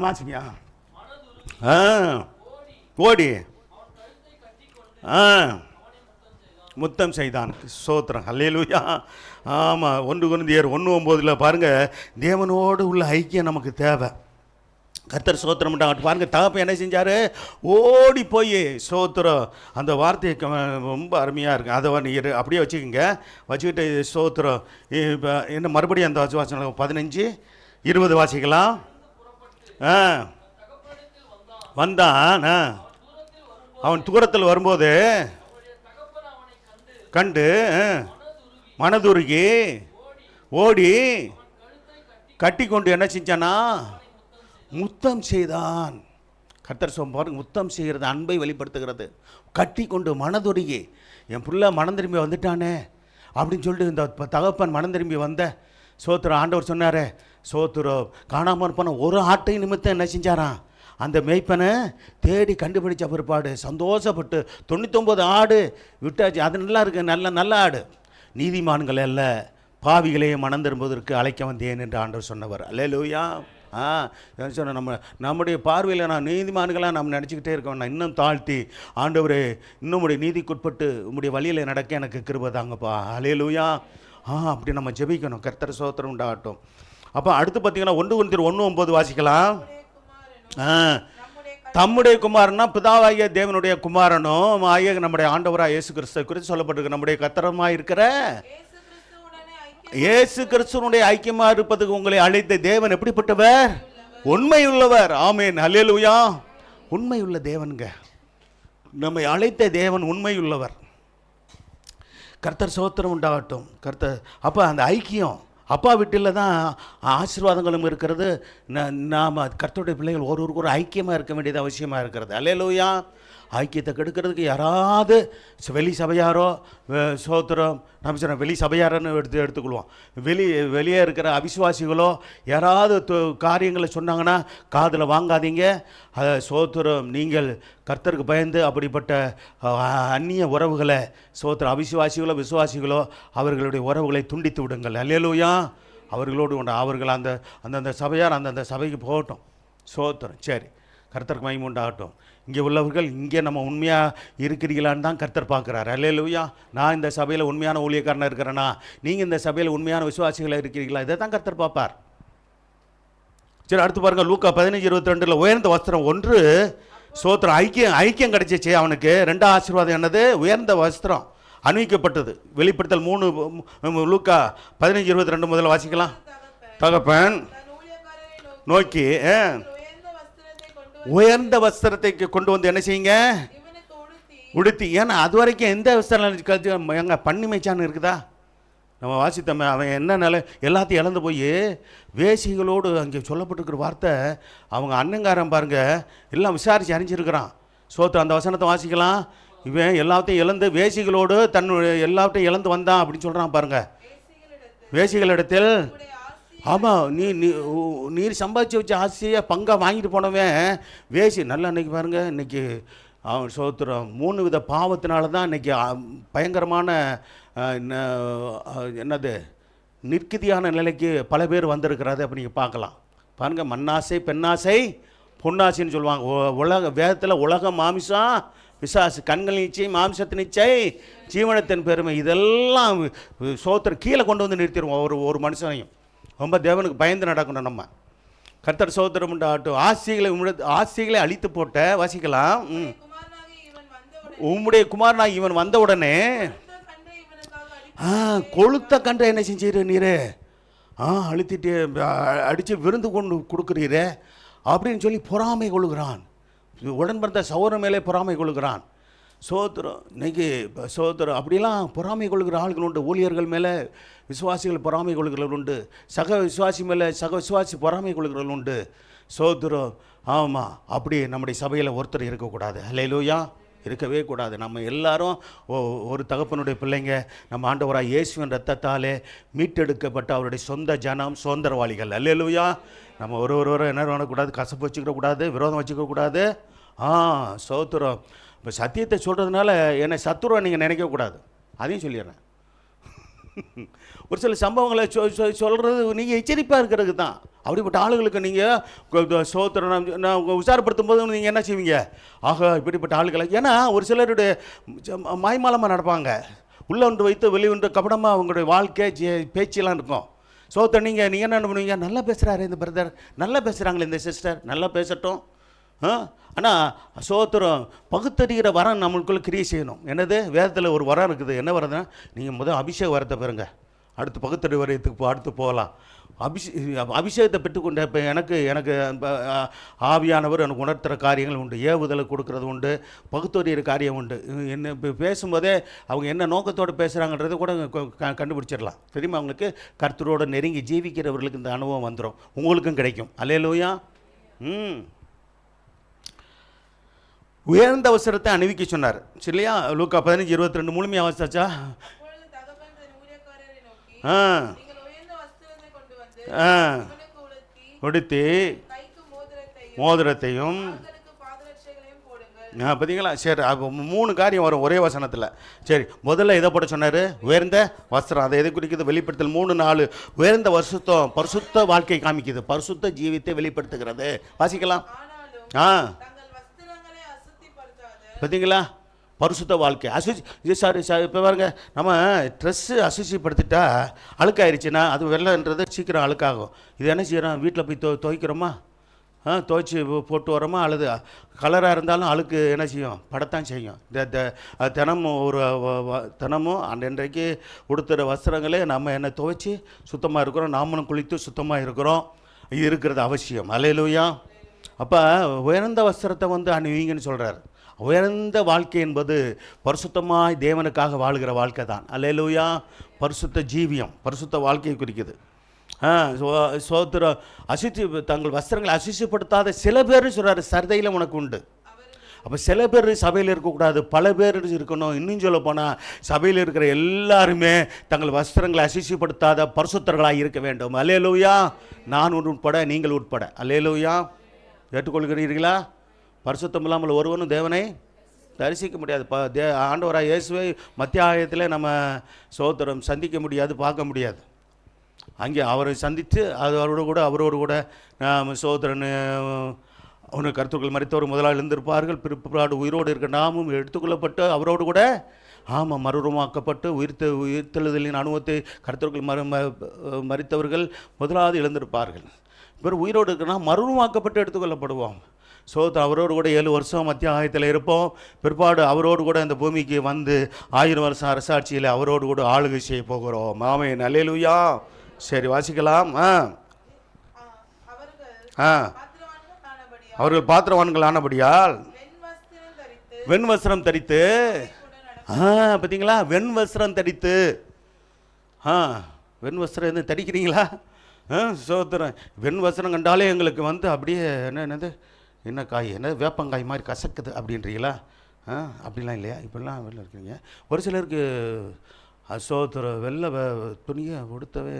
வாசிங்க. ஓடி முத்தம் செய்தான். சோத்திரம். அல்லேலூயா. ஆமாம், 1 கொரிந்தியர் 1:9 பாருங்கள், தேவனோடு உள்ள ஐக்கியம் நமக்கு தேவை. கர்த்தர் சோத்திரம் பாருங்க, தகப்பன் என்ன செஞ்சார், ஓடி போய் சோத்திரம். அந்த வார்த்தையை ரொம்ப அருமையாக இருக்குது. அதை அப்படியே வச்சுக்கோங்க. வச்சுக்கிட்டு சோத்திரம். இப்போ என்ன மறுபடியும் அந்த வாசனம் 15:20 வாசிக்கலாம். வந்தான். அவன் தூரத்தில் வரும்போது கண்டு மனதுருகி ஓடி கட்டி கொண்டு என்ன செஞ்சானா, முத்தம் செய்தான். கர்த்தர் பாருங்க, முத்தம் செய்கிறது அன்பை வெளிப்படுத்துகிறது. கட்டி கொண்டு மனதுருகி, என் பிள்ளை மனம் திரும்பி வந்துட்டானே அப்படின்னு சொல்லிட்டு இந்த தகப்பன் மனம் திரும்பி வந்த சோத்திரம். ஆண்டவர் சொன்னார், சோத்திரம் காணாமல் போன ஒரு ஆட்டை நிமித்தம் என்ன செஞ்சாரான், அந்த மேய்ப்பனை தேடி கண்டுபிடிச்ச பிற்பாடு சந்தோஷப்பட்டு 99 ஆடு விட்டாச்சு. அது நல்லா இருக்குது, நல்ல ஆடு. நீதிமான்கள் அல்ல, பாவிகளையே மனம் திரும்புவதற்கு அழைக்க வந்தேன் என்று ஆண்டவர் சொன்னவர். அல்லேலூயா. சொன்ன நம்முடைய பார்வையில் நான் நீதிமான்களாக நம்ம நினச்சிக்கிட்டே இருக்கோம். நான் இன்னும் தாழ்த்தி, ஆண்டவரே இன்னும் உடைய நீதிக்குட்பட்டு உங்களுடைய வழியில் நடக்க எனக்கு கிருபை தாங்கப்பா. அல்லேலூயா. அப்படி நம்ம ஜெபிக்கணும். கர்த்தர் சோத்திரம் உண்டாகட்டும். அப்போ அடுத்து பார்த்தீங்கன்னா 1 கொரிந்தியர் 1:9 வாசிக்கலாம். தம்முடைய குமாரனா பிதாவாகிய தேவனுடைய குமாரனும் ஆகிய நம்முடைய ஆண்டவராக இயேசு கிறிஸ்துவை குறித்து சொல்லப்பட்டிருக்கு. நம்முடைய கர்த்தரமாக இருக்கிற இயேசு கிறிஸ்துவனுடைய ஐக்கியமாக இருப்பதுக்கு உங்களை அழைத்த தேவன் எப்படிப்பட்டவர், உண்மையுள்ளவர். ஆமென். அல்லேலூயா. உண்மையுள்ள தேவனுங்க, நம்மை அழைத்த தேவன் உண்மையுள்ளவர். கர்த்தர் சோத்திரம் உண்டாகட்டும். கர்த்தர் அப்போ அந்த ஐக்கியம், அப்பா வீட்டில் தான் ஆசீர்வாதங்களும் இருக்கிறது. நாம் கர்த்தருடைய பிள்ளைகள் ஒருவருக்கு ஒரு ஐக்கியமாக இருக்க வேண்டியது அவசியமாக இருக்கிறது. அல்லேலூயா. ஐக்கியத்தை கெடுக்கிறதுக்கு யாராவது வெளி சபையாரோ சோத்திரம் நம்ம சொன்ன வெளி சபையாரன்னு எடுத்துக்கொள்வோம். வெளியே இருக்கிற அவிசுவாசிகளோ யாராவது காரியங்களை சொன்னாங்கன்னா காதில் வாங்காதீங்க. சோத்திரம் நீங்கள் கர்த்தருக்கு பயந்து அப்படிப்பட்ட அந்நிய உறவுகளை சோத்திரம் அவிசுவாசிகளோ விசுவாசிகளோ அவர்களுடைய உறவுகளை துண்டித்து விடுங்கள். அல்லேலூயா. அவர்களோடு உண்டு அவர்கள் அந்தந்த சபையார் அந்தந்த சபைக்கு போகட்டும். சோத்திரம் சரி, கர்த்தருக்கு மகிமை உண்டாகட்டும். இங்கே உள்ளவர்கள் இங்கே நம்ம உண்மையாக இருக்கிறீங்களான்னு தான் கர்த்தர் பார்க்குறாரு. அல்லேலூயா. நான் இந்த சபையில் உண்மையான ஊழியக்காரனாக இருக்கிறேன்னா, நீங்கள் இந்த சபையில் உண்மையான விசுவாசிகளாக இருக்கிறீங்களா, இதை தான் கர்த்தர் பார்ப்பார். சரி, அடுத்து பாருங்கள். லூக்கா 15:22 உயர்ந்த வஸ்திரம் ஒன்று சோத்திரம் ஐக்கியம் கிடைச்சிச்சு அவனுக்கு. ரெண்டாம் ஆசீர்வாதம் என்னது? உயர்ந்த வஸ்திரம் அணிவிக்கப்பட்டது. வெளிப்படுத்தல் 3 லூக்கா 15:22 முதல்ல வாசிக்கலாம். தகப்பன் நோக்கி உயர்ந்த வஸ்திரத்தை கொண்டு வந்து என்ன செய்யுங்க? உடுத்தி. ஏன்னா அது வரைக்கும் எந்த வஸ்திரம் எங்க பண்ணி மேய்ச்சான்னு இருக்குதா? நம்ம வாசித்தோமே, அவன் என்ன நிலை எல்லாத்தையும் இழந்து போய் வேசிகளோடு அங்கே சொல்லப்பட்டிருக்கிற வார்த்தை அவங்க அண்ணங்காரன் பாருங்க எல்லாம் விசாரித்து அறிஞ்சிருக்கிறான். சோத்து அந்த வசனத்தை வாசிக்கலாம். இவன் எல்லாத்தையும் இழந்து வேசிகளோடு தன்னுடைய எல்லாத்தையும் இழந்து வந்தான் அப்படின்னு சொல்கிறான் பாருங்க. வேசிகளிடத்தில் ஆமாம், நீர் சம்பாதிச்சு வச்ச ஆசையாக பங்கா வாங்கிட்டு போனவன் வேசி. நல்லா இன்றைக்கி பாருங்கள், இன்றைக்கி அவன் சோத்திரம் 3 வித பாவத்தினால தான் இன்றைக்கி பயங்கரமான என்னது நிற்கதியான நிலைக்கு பல பேர் வந்திருக்கிறது. அப்போ நீங்கள் பார்க்கலாம் பாருங்கள். மண்ணாசை, பெண்ணாசை, பொன்னாசைன்னு சொல்லுவாங்க. வேதத்தில் உலக மாமிசம் விசாசு, கண்கள் நிச்சை, மாம்சத்தின் நிச்சை, ஜீவனத்தின் பெருமை, இதெல்லாம் சோத்திரம் கீழே கொண்டு வந்து நிறுத்திடுவோம் ஒரு மனுஷனையும். ரொம்ப தேவனுக்கு பயந்து நடக்கணும் நம்ம. கர்த்தர் சோத்திரம் உண்டாகட்டும். ஆசைகளை அழித்து போட்ட வாசிக்கலாம். உம்முடைய குமாரனாக இவன் வந்த உடனே கொளுத்த கன்றை என்ன செஞ்சீரு நீரே? அழுத்திட்டு அடித்து விருந்து கொண்டு கொடுக்குறீரே அப்படின்னு சொல்லி பொறாமை கொள்ளுகிறான். உடன் பிறந்த சௌரம் மேலே பொறாமை கொள்ளுகிறான். சோத்திரம் இன்னைக்கு சோத்திரம் அப்படிலாம் பொறாமை கொள்கிற ஆள்கள் உண்டு. ஊழியர்கள் மேலே விசுவாசிகள் பொறாமை கொள்கிறவர்கள் உண்டு. சக விசுவாசி மேலே சக விசுவாசி பொறாமை கொள்கிறவர்கள் உண்டு. சோத்திரம் ஆமாம், அப்படி நம்முடைய சபையில் ஒருத்தர் இருக்கக்கூடாது. அல்லேலூயா. இருக்கவே கூடாது. நம்ம எல்லாரும் ஒரு தகப்பனுடைய பிள்ளைங்க. நம்ம ஆண்டவராக இயேசுவின் ரத்தத்தாலே மீட்டெடுக்கப்பட்ட அவருடைய சொந்த ஜனம், சுதந்திரவாளிகள். அல்லேலூயா. நம்ம ஒருவரை என்ன பண்ணக்கூடாது? கசப்பு வச்சுக்க கூடாது, விரோதம் வச்சுக்க கூடாது. சோத்திரம். இப்போ சத்தியத்தை சொல்கிறதுனால என்னை சத்துருவை நீங்கள் நினைக்கக்கூடாது. அதையும் சொல்லிடுறேன். ஒரு சில சம்பவங்களை சொல்கிறது நீங்கள் எச்சரிப்பாக இருக்கிறதுக்கு தான். அப்படிப்பட்ட ஆளுகளுக்கு நீங்கள் சோத்திரம் நான் விசாரப்படுத்தும் போது நீங்கள் என்ன செய்வீங்க? இப்படிப்பட்ட ஆளுகளை. ஏன்னா ஒரு சிலருடைய மாய்மாலமாக நடப்பாங்க. உள்ளே ஒன்று வைத்து வெளியே ஒன்று கபடமாக அவங்களுடைய வாழ்க்கை பேச்செல்லாம் இருக்கும். சோத்திரம் நீங்கள் என்ன பண்ணுவீங்க? நல்லா பேசுகிறாரு இந்த பிரதர், நல்லா பேசுகிறாங்களே இந்த சிஸ்டர், நல்லா பேசட்டும். ஆனால் சோத்திரம் பகுத்தறிகிற வரம் நம்மளுக்குள்ளே கிரியை செய்யணும். என்னது? வேதத்தில் ஒரு வரம் இருக்குது. என்ன வரதுன்னா, நீங்கள் முதல் அபிஷேக வரத்தை பெறுங்க, அடுத்து பகுத்தறி வரையத்துக்கு அடுத்து போகலாம். அபிஷேகத்தை பெற்றுக்கொண்ட இப்போ எனக்கு ஆவியானவர் எனக்கு உணர்த்துகிற காரியங்கள் உண்டு, ஏவுதலை கொடுக்கறது உண்டு, பகுத்தறிகிற காரியம் உண்டு. என்ன இப்போ பேசும்போதே அவங்க என்ன நோக்கத்தோடு பேசுகிறாங்கன்றதை கூட கண்டுபிடிச்சிடலாம். தெரியுமா? அவங்களுக்கு கர்த்தரோடு நெருங்கி ஜீவிக்கிறவர்களுக்கு இந்த அனுபவம் வந்துடும், உங்களுக்கும் கிடைக்கும். அல்லேலூயா. உயர்ந்த அவசரத்தை அணிவிக்க சொன்னார் இல்லையா? லூக்கா 15:22 முழுமையாக அவசாச்சா? உடுத்தி மோதிரத்தையும் பார்த்தீங்களா? சரி, 3 காரியம் வரும் ஒரே வசனத்தில். சரி, முதல்ல எதை போட சொன்னார்? உயர்ந்த வஸ்திரம். அதை எதை குறிக்குது? வெளிப்படுத்தல் 3:4 உயர்ந்த வருஷத்தம் பரிசுத்த வாழ்க்கை காமிக்குது, பரிசுத்த ஜீவித்தை வெளிப்படுத்துகிறது. வாசிக்கலாம். பார்த்தீங்களா? பரிசுத்த வாழ்க்கை இப்போ பாருங்க, நம்ம ட்ரெஸ்ஸு அசுசிப்படுத்திட்டா அழுக்காயிருச்சுன்னா அது வெள்ளைன்றது சீக்கிரம் அழுக்காகும். இது என்ன செய்கிறோம்? வீட்டில் போய் துவைக்கிறோமா, துவைச்சி போட்டு வரோமா, அல்லது கலராக இருந்தாலும் அழுக்கு என்ன செய்யும்? படத்தான் செய்யும். தினமும் அன்றைக்கு உடுத்துகிற வஸ்திரங்களே நம்ம என்ன துவைச்சி சுத்தமாக இருக்கிறோம், நாமளும் குளித்து சுத்தமாக இருக்கிறோம். இது இருக்கிறது அவசியம். அல்லேலூயா. அப்போ உயர்ந்த வஸ்திரத்தை அணிவிங்கன்னு சொல்கிறார். உயர்ந்த வாழ்க்கை என்பது பரிசுத்தமாய் தேவனுக்காக வாழ்கிற வாழ்க்கை தான். அல்லேலூயா. பரிசுத்த ஜீவியம், பரிசுத்த வாழ்க்கையை குறிக்குது. சோத்திரம். தங்கள் வஸ்திரங்களை அசுசிப்படுத்தாத சில பேர் சொல்கிறாரு சர்தையில் உனக்கு உண்டு. அப்போ சில பேர் சபையில் இருக்கக்கூடாது, பல பேர் இருக்கணும். இன்னும் சொல்ல போனால் சபையில் இருக்கிற எல்லாருமே தங்கள் வஸ்திரங்களை அசுசிப்படுத்தாத பரிசுத்தர்களாக இருக்க வேண்டும். அல்லேலூயா. நான் உட்பட நீங்கள் உட்பட. அல்லேலூயா. ஏற்றுக்கொள்கிறீர்களா? பரிசுத்தம் இல்லாமல் ஒருவனும் தேவனை தரிசிக்க முடியாது. ஆண்டவராக இயேசுவை மத்தியாயத்தில் நம்ம சோத்திரம் சந்திக்க முடியாது, பார்க்க முடியாது. அங்கே அவரை சந்தித்து அவரோடு கூட சோத்திரன் அவனுக்கு கருத்துக்கள் மறித்தவர் முதலாக எழுந்திருப்பார்கள். பிற்பாடு உயிரோடு இருக்க நாமும் எடுத்துக்கொள்ளப்பட்டு அவரோடு கூட மறுரூபமாக்கப்பட்டு உயிர்த்தெழுதலின் அனுபவத்தை கருத்துக்கள் மறித்தவர்கள் முதலாவது எழுந்திருப்பார்கள். பிறகு உயிரோடு இருக்குன்னா மறுரூபமாக்கப்பட்டு எடுத்துக்கொள்ளப்படுவோம். அவரோடு கூட 7 வருஷம் மத்தியாயத்தில் இருப்போம். பிற்பாடு அவரோடு கூட இந்த பூமிக்கு வந்து 1000 வருஷம் அரசாட்சியில் அவரோடு கூட ஆளுகை செய்ய போகிறோம். ஆமென். அல்லேலூயா. சரி, வாசிக்கலாம். அவர்கள் பாத்திரவான்கள் ஆனபடியால் வெண் வஸ்திரம் தரித்து, பார்த்தீங்களா, வெண் வஸ்திரம் தரித்து. வெண் வஸ்திரம் எதுவும் தரிக்கிறீங்களா? சோத்திரம். வெண் வஸ்திரம் கண்டாலே எங்களுக்கு வந்து அப்படியே என்ன காய், என்ன வேப்பங்காய் மாதிரி கசக்குது அப்படின்றீங்களா? அப்படிலாம் இல்லையா? இப்படிலாம் வெளில இருக்கீங்க. ஒரு சிலருக்கு சோத்திரம் வெள்ளை துணியை உடுத்தவே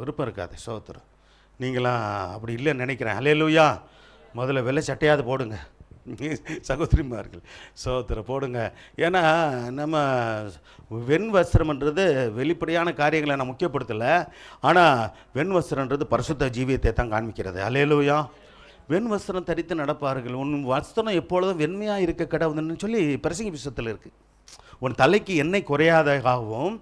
விருப்பம் இருக்காது. சோத்திரம். நீங்களாம் அப்படி இல்லைன்னு நினைக்கிறேன். அல்லேலூயா. முதல்ல வெள்ளை சட்டையாவது போடுங்க சகோதரிமார்கள். சோத்திரம் போடுங்க. ஏன்னா நம்ம வெண் வஸ்திரம்ன்றது வெளிப்படையான காரியங்களை நான் முக்கியப்படுத்தலை. ஆனால் வெண் வஸ்திரன்றது பரிசுத்த ஜீவியத்தை தான் காண்பிக்கிறது. அல்லேலூயா. வெண் வஸ்திரம் தரித்து நடப்பார்கள். உன் வஸ்திரம் எப்பொழுதும் வெண்மையாக இருக்க கடவுதுன்னு சொல்லி பிரசங்கி புத்தகத்தில் இருக்குது. உன் தலைக்கு எண்ணெய் குறையாததாகவும்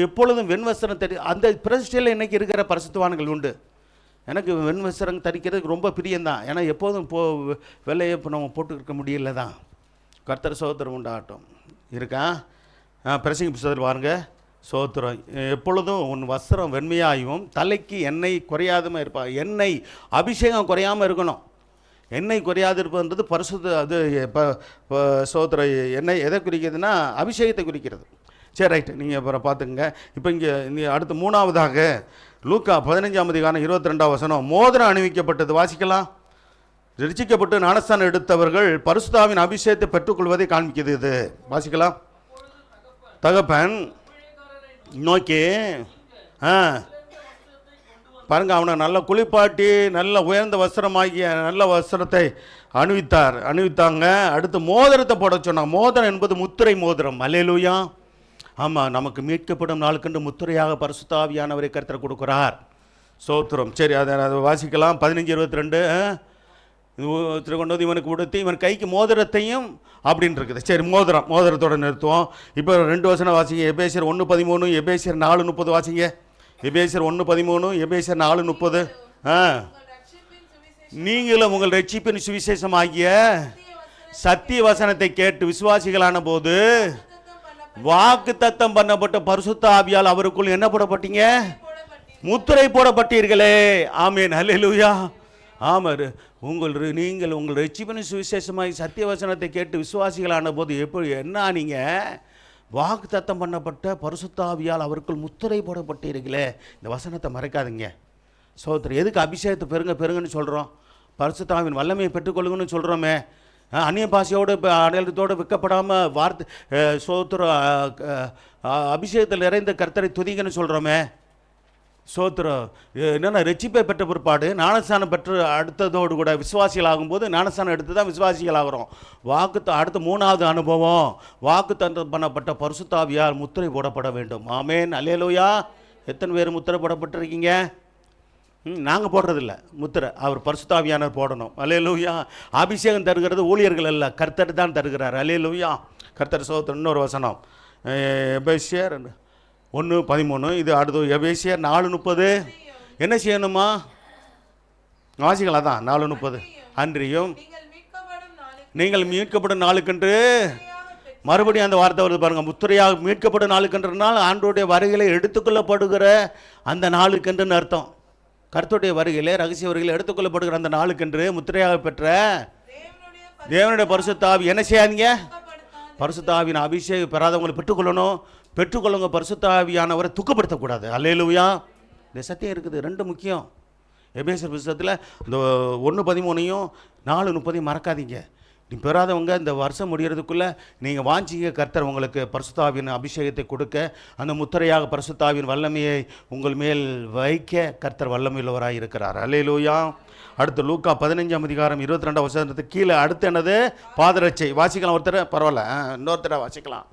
எப்பொழுதும் வெண் வஸ்திரம் அந்த பிரதிஷ்டையில் இன்றைக்கி இருக்கிற பரிசுத்தவான்கள் உண்டு. எனக்கு வெண் வஸ்திரம் தரிக்கிறதுக்கு ரொம்ப பிரியம்தான். ஏன்னா எப்போதும் வெள்ளையை இப்போ நம்ம போட்டுருக்க முடியல தான். கர்த்தர் சோத்திரம் உண்டாகட்டும். இருக்கா? பிரசங்கி புத்தகத்தில் பாருங்க. சோத்திரம். எப்பொழுதும் உன் வஸ்திரம் வெண்மையாகவும் தலைக்கு எண்ணெய் குறையாதமாக இருப்பா. எண்ணெய் அபிஷேகம் குறையாமல் இருக்கணும். எண்ணெய் குறையாது இருப்பதுன்றது பரிசுத்த. அது இப்போ சோத்திர எண்ணெய் எதை குறிக்கிறதுனா அபிஷேகத்தை குறிக்கிறது. சரி, ரைட்டு. நீங்கள் அப்புறம் பார்த்துக்குங்க. இப்போ இங்கே அடுத்து 3ஆவதாக லூக்கா 15:22 மோதிரம் அணிவிக்கப்பட்டது. வாசிக்கலாம். ரட்சிக்கப்பட்டு ஞானஸ்தானம் எடுத்தவர்கள் பரிசுத்தாவின் அபிஷேகத்தை பெற்றுக்கொள்வதை காண்பிக்கிறது. இது வாசிக்கலாம். தகப்பன் நோக்கி பாருங்க, அவனை நல்ல குளிப்பாட்டி நல்ல உயர்ந்த வஸ்திரமாகிய நல்ல வஸ்திரத்தை அணிவித்தாங்க. அடுத்து மோதிரத்தை போட சொன்னாங்க. மோதிரம் என்பது முத்திரை மோதிரம். அல்லேலூயா. ஆமாம், நமக்கு மீட்கப்படும் நாளுக்கென்று முத்திரையாக பரிசுத்த ஆவியானவரை கர்த்தர் கொடுக்குறார். சோத்திரம். சரி, அதை வாசிக்கலாம். 15:22 கொண்டு வந்து இவனுக்கு உடுத்தி இவன் கைக்கு மோதிரத்தையும் அப்படின்னு இருக்குது. சரி, மோதிரத்தோடு நிறுத்துவோம். இப்போ 2 வசனம் வாசிங்க. எபேசியர் 1:13, எபேசியர் 4:30 வாசிங்க. எபேசியர் 1:13, எபேசியர் 4:30. நீங்களும் உங்கள் ரட்சிப்பின் சுவிசேஷமாகிய சத்திய வசனத்தை கேட்டு விசுவாசிகளான போது வாக்கு தத்தம் பண்ணப்பட்ட பரிசுத்த ஆவியால் அவருக்குள் என்ன போடப்பட்டீங்க? முத்திரை போடப்பட்டீர்களே. ஆமென். அல்லேலூயா. ஆமாம். நீங்கள் உங்கள் ரட்சிப்பின் சுவிசேஷமாகி சத்திய வசனத்தை கேட்டு விசுவாசிகளான போது என்ன நீங்கள் வாக்கு தத்தம் பண்ணப்பட்ட பரிசுத்த ஆவியால் அவருக்குள் முத்திரை போடப்பட்டீர்களே. இந்த வசனத்தை மறைக்காதீங்க. சோத்திரம். எதுக்கு அபிஷேகத்தை பெருங்கன்னு சொல்கிறோம்? பரிசுத்த ஆவியின் வல்லமையை பெற்றுக்கொள்ளுங்கன்னு சொல்கிறோமே. அந்நிய பாஷையோடு அடையாளத்தோடு விற்கப்படாமல் சோத்திர அபிஷேகத்தில் நிறைந்த கர்த்தரை துதிங்கன்னு சொல்கிறோமே. சோத்திரம். என்னென்ன ரட்சிப்பை பெற்ற பிற்பாடு ஞானஸ்தானம் பெற்று அடுத்ததோடு கூட விசுவாசிகள் ஆகும்போது ஞானஸ்தானம் எடுத்து தான் விசுவாசிகள் ஆகிறோம். அடுத்த 3ஆவது அனுபவம் வாக்கு தத்தம் பண்ணப்பட்ட பரிசுத்த ஆவியால் முத்திரை போடப்பட வேண்டும். ஆமென். அல்லேலூயா. எத்தனை பேர் முத்திரை போடப்பட்டிருக்கீங்க? நாங்கள் போடுறதில்ல முத்திரை. அவர் பரிசுத்த ஆவியானவர் போடணும். அல்லேலூயா. அபிஷேகம் தருகிறது ஊழியர்கள் அல்ல, கர்த்தர் தான் தருகிறார். அல்லேலூயா. கர்த்தர் சோத்திரம். இன்னொரு வசனம் எபேசியர் 1:13. இது அடுத்து எபேசியர் 4:30. என்ன செய்யணுமா? வாசிக்கலாம். தான் 4:30. அன்றியும் நீங்கள் மீட்கப்படும் நாளுக்கென்று மறுபடியும் அந்த வார்த்தை வருது பாருங்கள். முத்திரையாக மீட்கப்படும் நாளுக்கென்றுனால் ஆண்டோடைய வருகையில எடுத்துக்கொள்ளப்படுகிற அந்த நாளுக்கென்றுன்னு அர்த்தம். கர்த்தருடைய வருகையிலே ரகசிய வருகையில் எடுத்துக்கொள்ளப்படுகிற அந்த நாளுக்கென்று முத்திரையாக பெற்ற தேவனுடைய பரிசுத்த ஆவி என்ன செய்யாதீங்க? பரிசுத்த ஆவியின் அபிஷேகம் பெறாதவங்களை பெற்றுக்கொள்ளணும். பெற்றுக்கொள்ளுங்க, பரிசுத்த ஆவியானவரை துக்கப்படுத்தக்கூடாது. அல்லேலூயா. இந்த சத்தியம் இருக்குது, ரெண்டு முக்கியம். எபேசியர் புத்தகத்தில் இந்த 1:13 4:30 மறக்காதீங்க. நீ பெறாதவங்க இந்த வருஷம் முடிகிறதுக்குள்ளே நீங்கள் வாஞ்சிங்க, கர்த்தர் உங்களுக்கு பரிசுத்தாவின் அபிஷேகத்தை கொடுக்க, அந்த முத்திரையாக பரிசுத்தாவின் வல்லமையை உங்கள் மேல் வைக்க கர்த்தர் வல்லமையுள்ளவராக இருக்கிறார். அல்லேலூயா. அடுத்து லூக்கா 15:22 கீழே அடுத்து என்னது? பாதரட்சை. வாசிக்கலாம் ஒருத்தர், பரவாயில்ல, இன்னொருத்தர வாசிக்கலாம்.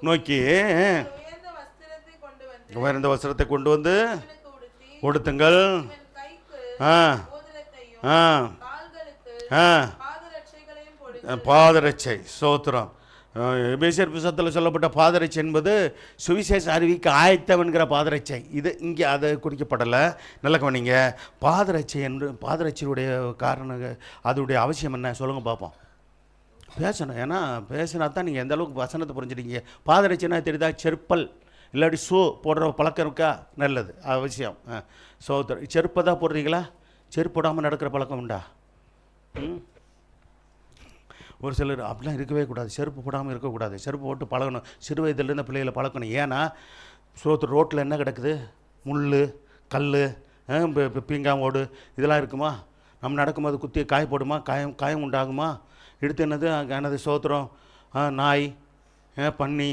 நோக்கி உயர்ந்த வஸ்திரத்தை கொண்டு வந்து கொடுத்துங்கள். பாதரட்சை. சோத்திரம். எபேசியர் புத்தகத்தில் சொல்லப்பட்ட பாதரட்சை என்பது சுவிசேஷ அறிவிக்க ஆயத்தம் என்கிற பாதரட்சை. இது இங்கே அதை குறிக்கப்படலை. நல்ல கவனிங்க. பாதரட்சை என்று பாதரட்சையுடைய காரணம், அதோடைய அவசியம் என்ன சொல்லுங்கள் பார்ப்போம். பேசணும். ஏன்னா பேசினா தான் நீங்கள் எந்த அளவுக்கு வசனத்தை புரிஞ்சுட்டீங்க. பாதரட்சைனா தெரியுதா? செருப்பல் இல்லாட்டி ஷூ போடுற பழக்கம் இருக்கா? நல்லது, அவசியம். சோத்திரம். செருப்பை தான் போடுறீங்களா? செருப்பு போடாமல் நடக்கிற பழக்கம் உண்டா? ஒரு சிலர் அப்படிலாம் இருக்கவே கூடாது, செருப்பு போடாமல் இருக்கக்கூடாது, செருப்பு போட்டு பழகணும். சிறு வயதுலேருந்து பிள்ளைகளை பழக்கணும். ஏன்னா சோத்து ரோட்டில் என்ன கிடக்குது? முள், கல், பீங்காங்கோடு இதெல்லாம் இருக்குமா? நம்ம நடக்கும்போது குத்தி காய போடுமா? காயம் உண்டாகுமா? எடுத்து என்னது சோத்திரம், நாய், பன்னி,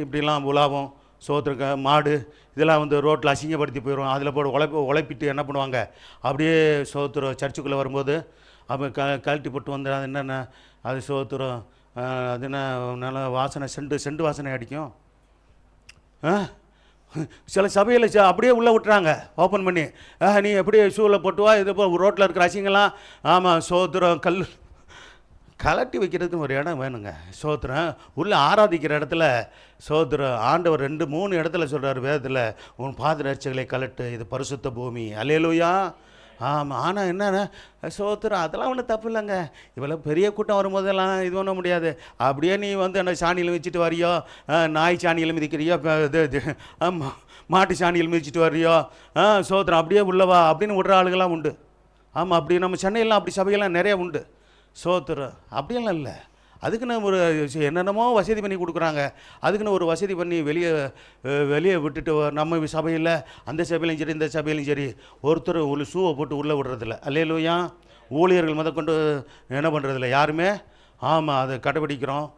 இப்படிலாம் உலாவும். சோத்திர மாடு இதெல்லாம் ரோட்டில் அசிங்கப்படுத்தி போயிடும். அதில் போட்டு உழைப்பிட்டு என்ன பண்ணுவாங்க? அப்படியே சோத்திரம் சர்ச்சுக்குள்ளே வரும்போது அப்போ கழட்டி போட்டு வந்து அது என்னென்ன அது சோத்திரம், அது என்ன நல்ல வாசனை, செண்டு வாசனை அடிக்கும். சில சபையில் அப்படியே உள்ளே விட்டுறாங்க ஓப்பன் பண்ணி. நீ எப்படி ஷூவில் போட்டுவா, இது ரோட்டில் இருக்கிற அசிங்கெல்லாம். ஆமாம், சோத்திரம் கலட்டி வைக்கிறதுக்கு ஒரு இடம் வேணுங்க. சோத்திரம். உள்ளே ஆராதிக்கிற இடத்துல சோத்திரம் ஆண்டவர் 2-3 இடத்துல சொல்கிறார் வேதத்தில், உன் பாதரட்சைகளை கலட்டு, இது பரிசுத்த பூமி. அல்லேலூயா. ஆமாம். ஆனால் என்னென்ன சோத்திரம், அதெல்லாம் ஒன்றும் தப்பு இல்லைங்க. இவ்வளோ பெரிய கூட்டம் வரும்போதெல்லாம் இது பண்ண முடியாது. அப்படியே நீ என்ன சாணியில் மிதிச்சிட்டு வரியோ, நாய் சாணியில் மிதிக்கிறியோ, இது மாட்டு சாணியில் மிதிச்சிட்டு வரியோ, சோத்திரம் அப்படியே உள்ளவா அப்படின்னு விடுற ஆளுகள்லாம் உண்டு. ஆமாம், அப்படி நம்ம சென்னையெல்லாம் அப்படி சபையெல்லாம் நிறைய உண்டு. சோத்திரம். அப்படியெல்லாம் இல்லை. அதுக்குன்னு ஒரு என்னென்னமோ வசதி பண்ணி கொடுக்குறாங்க. அதுக்குன்னு ஒரு வசதி பண்ணி வெளியே விட்டுட்டு நம்ம சபையில், அந்த சபையிலையும் சரி இந்த சபையிலையும் சரி, ஒருத்தர் ஒரு ஷூவை போட்டு உள்ளே விடுறதில்ல. அல்லேலூயா. ஊழியர்கள் முதற்கொண்டு என்ன பண்ணுறதில்ல யாருமே. ஆமாம், அதை கடைபிடிக்கிறோம்.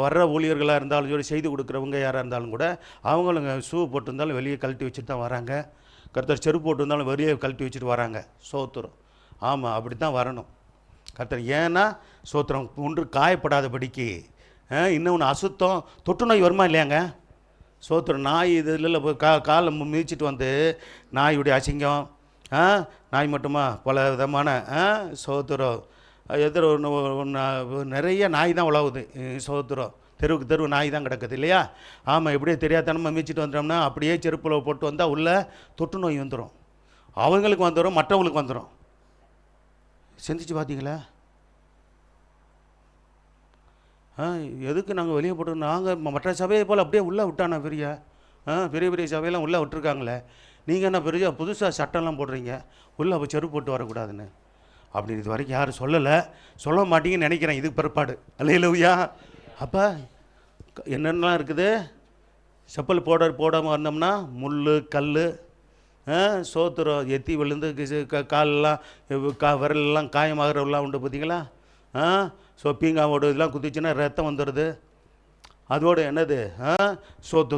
வர்ற ஊழியர்களாக இருந்தாலும் சரி, செய்து கொடுக்குறவங்க யாராக இருந்தாலும் கூட அவங்களுங்க ஷூ போட்டிருந்தாலும் வெளியே கழட்டி வச்சுட்டு தான் வராங்க. கர்த்தர் செருப்பு போட்டிருந்தாலும் வெளியே கழட்டி வச்சுட்டு வராங்க. சோத்திரம். ஆமாம், அப்படி தான் வரணும் கர்த்தர். ஏன்னா சோத்திரம் ஒன்று காயப்படாதபடிக்கு. இன்னொன்று அசுத்தம், தொற்று நோய் வருமா இல்லையாங்க? சோத்திரம். நாய் இதில் காலை மிதிச்சிட்டு வந்து நாயுடைய அசிங்கம். நாய் மட்டுமா, பல விதமான சோத்திரம். எதிர நிறைய நாய் தான் உழவுது. சோத்திரம். தெருவுக்கு தெருவு நாய் தான் கிடக்குது இல்லையா? ஆமாம். எப்படியே தெரியாதனமாக மிதிச்சிட்டு வந்துட்டோம்னா அப்படியே செருப்பில் போட்டு வந்தால் உள்ள தொற்று நோய் வந்துடும். அவங்களுக்கு வந்துடும், மற்றவங்களுக்கு வந்துடும். சிந்திச்சு பார்த்தீங்களா? எதுக்கு நாங்கள் வெளியே போட்டு, நாங்கள் மற்ற சபையை போல் அப்படியே உள்ளே விட்டானா பெரிய பெரிய சபையெல்லாம் உள்ளே விட்டுருக்காங்களே, நீங்கள் என்ன பெரிய புதுசாக சட்டம்லாம் போடுறீங்க, உள்ளே அப்போ செருப்பு போட்டு வரக்கூடாதுன்னு. அப்படின்னு இது வரைக்கும் யாரும் சொல்லலை, சொல்ல மாட்டீங்கன்னு நினைக்கிறேன் இதுக்கு பிற்பாடு. அல்லேலூயா. அப்போ என்னென்னலாம் இருக்குது? செப்பல் போடாமல் வந்தோம்னா முள், கல், சோத்திரம், எத்தி விழுந்து காலெல்லாம் விரலெல்லாம் காயமாகறவெல்லாம் உண்டு பார்த்தீங்களா? பீங்காவோடு இதெல்லாம் குதிச்சுன்னா ரத்தம் வந்துடுது. அதோடு என்னது?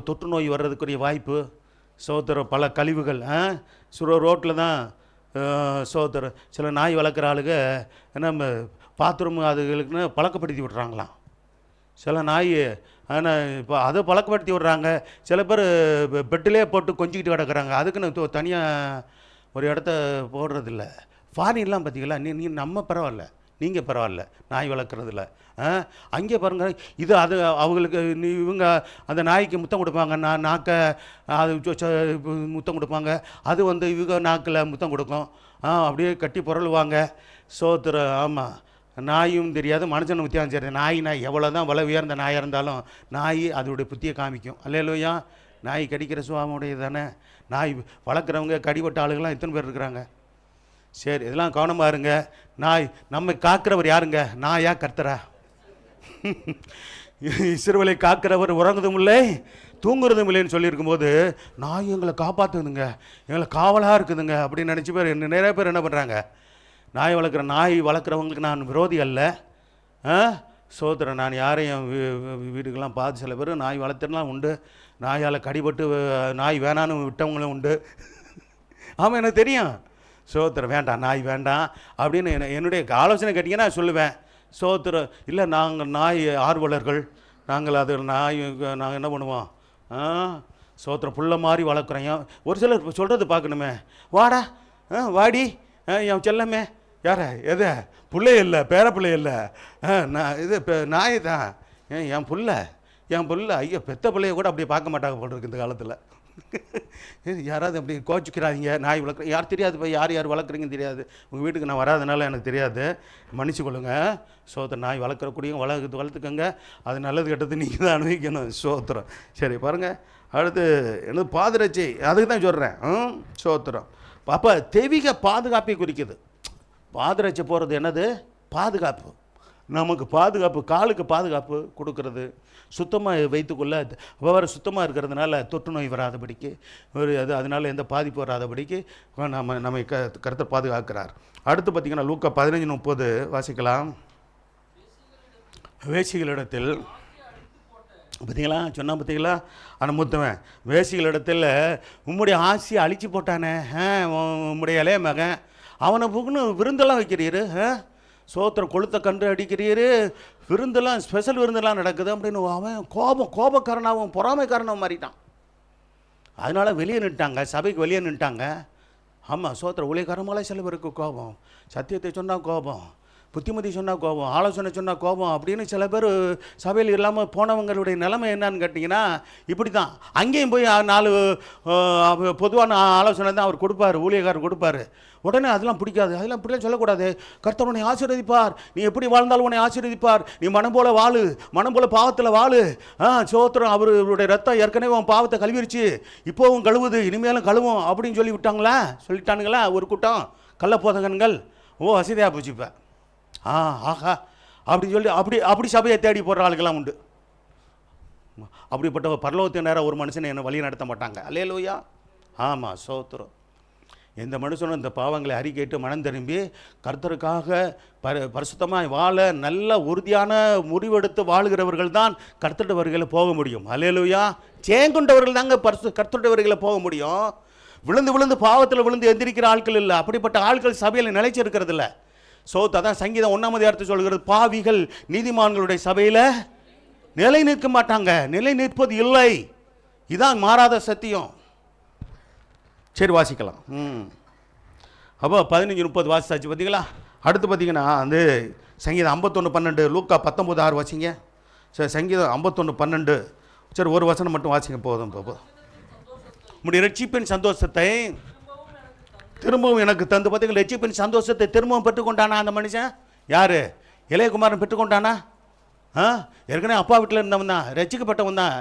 தொற்று நோய் வர்றதுக்குரிய வாய்ப்பு. சோத்திரம். பல கழிவுகள் ரோட்டில் தான். சோத்திரம். சில நாய் வளர்க்குற ஆளுங்க நம்ம பாத்ரூம் அதுகளுக்குன்னு பழக்கப்படுத்தி விட்றாங்களாம். சில நாய் ஆனால் இப்போ அதை பழக்கப்படுத்தி விட்றாங்க. சில பேர் பெட்டிலே போட்டு கொஞ்சிக்கிட்டு கிடக்குறாங்க. அதுக்குன்னு தனியாக ஒரு இடத்த போடுறதில்ல. ஃபாரின்லாம் பார்த்தீங்களா? நீ நம்ம பரவாயில்ல, நீங்கள் பரவாயில்ல நாய் வளர்க்குறதில்ல. அங்கே பாருங்கள், இது அது அவங்களுக்கு இவங்க அந்த நாய்க்கு முத்தம் கொடுப்பாங்க. நாக்கை அது முத்தம் கொடுப்பாங்க. அது இவங்க நாக்கில் முத்தம் கொடுக்கும். அப்படியே கட்டி புரளுவாங்க. சோத்திரம். ஆமாம். நாயும் தெரியாது, மனுஷனும் வித்தியாசம் தெரியாது. நாய் எவ்வளோ தான் விலை உயர்ந்த நாயாக இருந்தாலும் நாய் அதோடைய புத்தியை காமிக்கும். அல்லேலூயா. நாய் கடிக்கிற சுவாமுடையது தானே. நாய் வளர்க்குறவங்க, கடிபட்ட ஆளுகள்லாம் எத்தனை பேர் இருக்கிறாங்க? சரி, இதெல்லாம் கவனமாக இருங்க. நாய் நம்ம காக்கிறவர் யாருங்க? நாயா கர்த்தரா? இஸ்ரவேலை காக்கிறவர் உறங்குதும் இல்லை தூங்குறதும் இல்லைன்னு சொல்லியிருக்கும்போது நாய் எங்களை காப்பாற்றுதுங்க, எங்களை காவலாக இருக்குதுங்க அப்படின்னு நினச்சி பேர் நிறைய பேர் என்ன பண்ணுறாங்க? நாய் வளர்க்குறவங்களுக்கு நான் விரோதி அல்ல. சோத்திரம், நான் யாரையும் வீடுக்கெல்லாம் பார்த்து சில பேர் நாய் வளர்த்துலாம் உண்டு, நாயால் கடிபட்டு நாய் வேணான்னு விட்டவங்களும் உண்டு. ஆமாம், எனக்கு தெரியும். சோத்திரம், வேண்டாம் நாய் வேண்டாம் அப்படின்னு என்னுடைய ஆலோசனை கேட்டிங்கன்னா சொல்லுவேன். சோத்திரம், இல்லை நாங்கள் நாய் ஆர்வலர்கள், நாங்கள் அது நாங்கள் என்ன பண்ணுவோம்? சோத்திரம், புள்ள மாதிரி வளர்க்குறோம். ஒரு சிலர் சொல்கிறது பார்க்கணுமே, வாடா வாடி என் செல்லமே, யார எது பிள்ளை இல்லை, பேர பிள்ளை இல்லை, நான் இது நாய் தான் என் புள்ள. ஐயோ, பெத்த பிள்ளைய கூட அப்படி பார்க்க மாட்டாங்க போல் இருக்கு இந்த காலத்தில். யாராவது அப்படி கோச்சிக்கிறாதீங்க. நாய் வளர்க்குறேன், யார் தெரியாது, இப்போ யார் வளர்க்குறீங்கன்னு தெரியாது. உங்கள் வீட்டுக்கு நான் வராதனால எனக்கு தெரியாது, மன்னிச்சு கொள்ளுங்க. சோத்திரம், நாய் வளர்க்குறக்கூடியவங்க வளர்த்துக்கோங்க. அது நல்லது கெட்டது நீங்கள் தான் அனுபவிக்கணும். சோத்திரம். சரி பாருங்கள், அடுத்து என்னது பாதுகாச்சி, அதுக்கு தான் சொல்கிறேன். சோத்திரம். அப்போ தெய்வீக பாதுகாப்பை குறிக்குது. பாதுகாச்சி போகிறது என்னது? பாதுகாப்பு. நமக்கு பாதுகாப்பு, காலுக்கு பாதுகாப்பு கொடுக்கறது, சுத்தமாக வைத்துக்கொள்ள, வேறு சுத்தமாக இருக்கிறதுனால தொற்று நோய் வராதபடிக்கு அதனால் எந்த பாதிப்பு வராதபடிக்கு நம்மை கர்த்தர் பாதுகாக்கிறார். அடுத்து பார்த்திங்கன்னா லூக்கா 15:30 வாசிக்கலாம். வேசிகளிடத்தில் பார்த்தீங்களா, பார்த்தீங்களா, ஆனால் மூத்தவன் வேசிகளிடத்தில் உம்முடைய ஆசையை அழிச்சு போட்டானே, உம்முடைய இளைய மகன், அவனை புகுன்னு விருந்தெல்லாம் வைக்கிறீரு, சோத்திரம் கொளுத்த கண்டு அடிக்கிறீரு, விருந்தெல்லாம் ஸ்பெஷல் விருந்தெல்லாம் நடக்குது அப்படின்னு அவன் கோபக்காரனாகவும் பொறாமைக்காரனாகவும் மாறிட்டான். அதனால் வெளியே நின்ட்டாங்க, சபைக்கு வெளியே நின்ட்டாங்க. ஆமாம், சோத்திரம், ஊழியக்காரமால சில பேருக்கு கோபம், சத்தியத்தை சொன்னால் கோபம், புத்திமதி சொன்னால் கோபம், ஆலோசனை சொன்னால் கோபம் அப்படின்னு சில பேர் சபையில் இல்லாமல் போனவங்களுடைய நிலைமை என்னன்னு கேட்டிங்கன்னா இப்படி தான். அங்கேயும் போய் 4 பொதுவான ஆலோசனை தான் அவர் கொடுப்பார், ஊழியக்காரர் கொடுப்பார். உடனே அதெல்லாம் பிடிக்காது, அதெல்லாம் இப்படிலாம் சொல்லக்கூடாது. கர்த்தர் உன்னை ஆசீர்வதிப்பார், நீ எப்படி வாழ்ந்தாலும் உன்னை ஆசீர்வதிப்பார், நீ மனம் போல வாழு, மனம் போல பாவத்தில் வாழு. சோத்திரம், அவருடைய ரத்தம் ஏற்கனவே உன் பாவத்தை கழுவிருச்சு, இப்போவும் கழுவுது, இனிமேலும் கழுவும் அப்படின்னு சொல்லிட்டானுங்களா ஒரு கூட்டம் கள்ள போதகன்கள். அசிதையாக போச்சு இப்போ. ஆஹா அப்படின்னு சொல்லி அப்படி சபையை தேடி போடுற ஆளுக்கெல்லாம் உண்டு. அப்படிப்பட்ட பரலோகத்தின் நேரம் ஒரு மனுஷனை என்னை வழி நடத்த மாட்டாங்க. அல்லேலூயா. ஆமாம், சோத்திரம். எந்த மனுஷனும் இந்த பாவங்களை அறிக்கையிட்டு மனம் திரும்பி கர்த்தருக்காக பரிசுத்தமாக வாழ நல்ல உறுதியான முடிவெடுத்து வாழுகிறவர்கள் தான் கர்த்தருடைய வருகையில் போக முடியும். அல்லேலூயா. சேங்குண்டவர்கள் தாங்க கர்த்தருடைய வருகையில் போக முடியும். விழுந்து பாவத்தில் விழுந்து எந்திரிக்கிற ஆட்கள் இல்லை. அப்படிப்பட்ட ஆட்கள் சபையில் நிலைச்சிருக்கிறது இல்லை. அதான் சங்கீதம் 1 சொல்கிறது, பாவிகள் நீதிமான்களுடைய சபையில் நிலை நிற்க மாட்டாங்க, நிலை நிற்பது இல்லை. இதான் மாறாத சத்தியம். சரி வாசிக்கலாம். அப்போ 15:30 வாசிச்சாச்சு பார்த்தீங்களா. அடுத்து பார்த்தீங்கன்னா வந்து சங்கீதம் 51:12, லூக்கா 19:6 வாசிங்க. சரி, சங்கீதம் 51:12. சரி, ஒரு வசனம் மட்டும் வாசிங்க போதும். உம்முடைய ரட்சிப்பின் சந்தோஷத்தை திரும்பவும் எனக்கு தந்து. பார்த்தீங்களா, ரட்சிப்பின் சந்தோஷத்தை திரும்பவும் பெற்றுக்கொண்டானா அந்த மனுஷன்? யார்? இளையகுமாரன் பெற்றுக்கொண்டானா? ஏற்கனவே அப்பா வீட்டில் இருந்தவன் தான், ரட்சிக்கப்பட்டவன் தான்,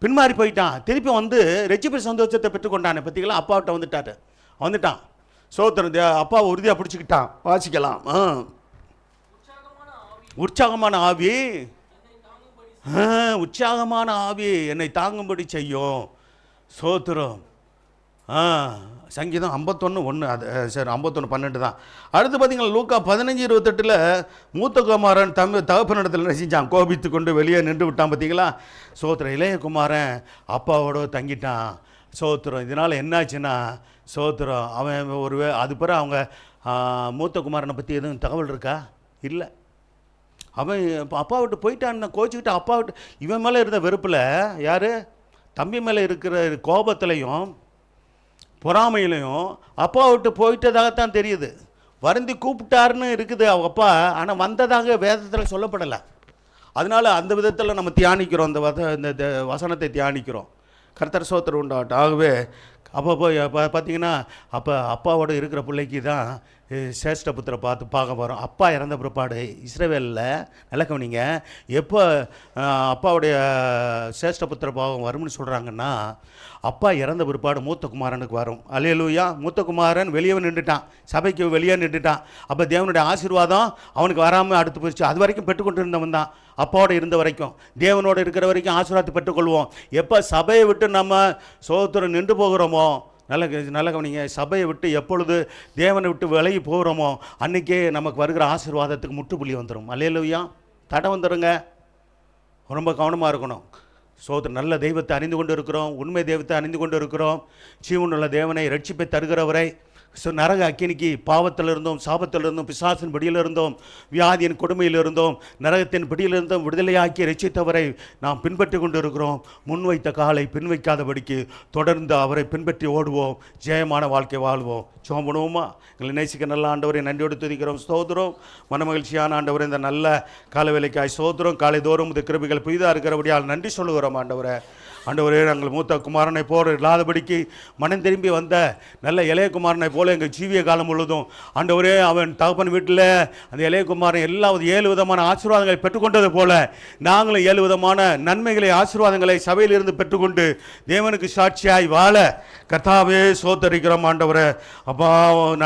பின்மாறி போயிட்டான், திருப்பி வந்து ரட்சிப்பின் சந்தோஷத்தை பெற்றுக்கொண்டானே. பார்த்தீங்களா, அப்பா விட்ட வந்துட்டான். சோத்திரம், அப்பாவை உறுதியாக பிடிச்சிக்கிட்டான். வாசிக்கலாம். உற்சாகமான ஆவி என்னை தாங்கும்படி செய்யும். சோத்திரம். சங்கீதம் 51:1. அது சரி, 51:12 தான். அடுத்து பார்த்தீங்கன்னா லூக்கா 15:28 மூத்த குமாரன் தகப்பனிடத்தில் ரசிச்சான், கோபித்து கொண்டு வெளியே நின்று விட்டான். பார்த்தீங்களா, சோத்திரம், இளைய குமாரன் அப்பாவோட தங்கிட்டான். சோத்திரம், இதனால் என்னாச்சுன்னா சோத்திரம், அவன் அது பிறகு அவங்க மூத்த குமாரனை பற்றி எதுவும் தகவல் இருக்கா? இல்லை. அவன் அப்பா விட்டு போயிட்டான்னு கோச்சிக்கிட்டு அப்பா விட்டு இவன் மேலே இருந்த வெறுப்பில், யார்? தம்பி மேலே இருக்கிற கோபத்திலையும் பொறாமையிலையும் அப்பா விட்டு போயிட்டதாகத்தான் தெரியுது. வருந்தி கூப்பிட்டாருன்னு இருக்குது அவங்க அப்பா, ஆனால் வந்ததாக வேதத்தில் சொல்லப்படலை. அதனால் அந்த விதத்தில் நம்ம தியானிக்கிறோம், இந்த வசனத்தை தியானிக்கிறோம். கர்த்தர் ஸ்தோத்திரம் உண்டாகட்டும். ஆகவே அப்போ போய் பார்த்தீங்கன்னா அப்பாவோட இருக்கிற பிள்ளைக்கு தான் சேஷ்ட புத்திரை பார்க்க போகிறோம். அப்பா இறந்த பிற்பாடு இஸ்ரவேலில் நிலக்கவனிங்க, எப்போ அப்பாவுடைய சேஷ்ட புத்திர பாவம் வரும்னு சொல்கிறாங்கன்னா, அப்பா இறந்த பிற்பாடு மூத்த குமாரனுக்கு வரும். அல்லேலூயா. மூத்த குமாரன் வெளியே நின்றுட்டான், சபைக்கு வெளியே நின்றுட்டான். அப்போ தேவனுடைய ஆசீர்வாதம் அவனுக்கு வராமல் அடுத்து போயிடுச்சு. அது வரைக்கும் பெற்றுக்கொண்டு இருந்தவன் தான். அப்பாவோடு இருந்த வரைக்கும், தேவனோடு இருக்கிற வரைக்கும் ஆசீர்வாதத்தை பெற்றுக்கொள்வோம். எப்போ சபையை விட்டு நம்ம சோத்திரம் நின்று போகிறோமோ, நல்ல கவனிங்க, சபையை விட்டு எப்பொழுது தேவனை விட்டு விலகி போகிறோமோ அன்றைக்கே நமக்கு வருகிற ஆசீர்வாதத்துக்கு முற்றுப்புள்ளி வந்துடும். அல்லேலூயா. தடை வந்துடுங்க. ரொம்ப கவனமாக இருக்கணும். சோதரன், நல்ல தெய்வத்தை அறிந்து கொண்டு இருக்கிறோம், உண்மை தெய்வத்தை அறிந்து கொண்டு இருக்கிறோம். ஜீவனுள்ள தேவனை ரட்சிப்பை தருகிறவரை, நரக அக்கினிக்கு பாவத்திலிருந்தோம், சாபத்திலிருந்தோம், பிசாசின் பிடியிலிருந்தோம், வியாதியின் கொடுமையிலிருந்தோம், நரகத்தின் பிடியிலிருந்தோம் விடுதலையாக்கி ரட்சித்தவரை நாம் பின்பற்றி கொண்டு இருக்கிறோம். முன்வைத்த காலை பின்வைக்காதபடிக்கு தொடர்ந்து அவரை பின்பற்றி ஓடுவோம், ஜெயமான வாழ்க்கை வாழ்வோம். ஜெபம் பண்ணுவோமா? எங்களை நேசிக்க நல்ல ஆண்டவரை நன்றியோடு துதிக்கிறோம், ஸ்தோத்திரம். மனமகிழ்ச்சியான ஆண்டவரை, இந்த நல்ல கால வேலைக்காய் ஸ்தோத்திரம். காலை தோறும் இந்த கிருபைகள் புதிதாக இருக்கிறபடியால் நன்றி சொல்லுகிறோம் ஆண்டவரை. ஆண்டவரே, நாங்கள் மூத்த குமாரனை போல இல்லாதபடிக்கு மனம் திரும்பி வந்த நல்ல இளைய குமாரனை போல எங்கள் ஜீவிய காலம் முழுதும் ஆண்டவரே, அவன் தகப்பன் வீட்டில் அந்த இளைய குமாரன் எல்லா 7 விதமான ஆசீர்வாதங்களை பெற்றுக்கொண்டது போல நாங்களும் 7 விதமான நன்மைகளை, ஆசீர்வாதங்களை சபையிலிருந்து பெற்றுக்கொண்டு தேவனுக்கு சாட்சியாய் வாழ கர்த்தாவே சோத்தரிக்கிறோம் ஆண்டவரே. அப்பா,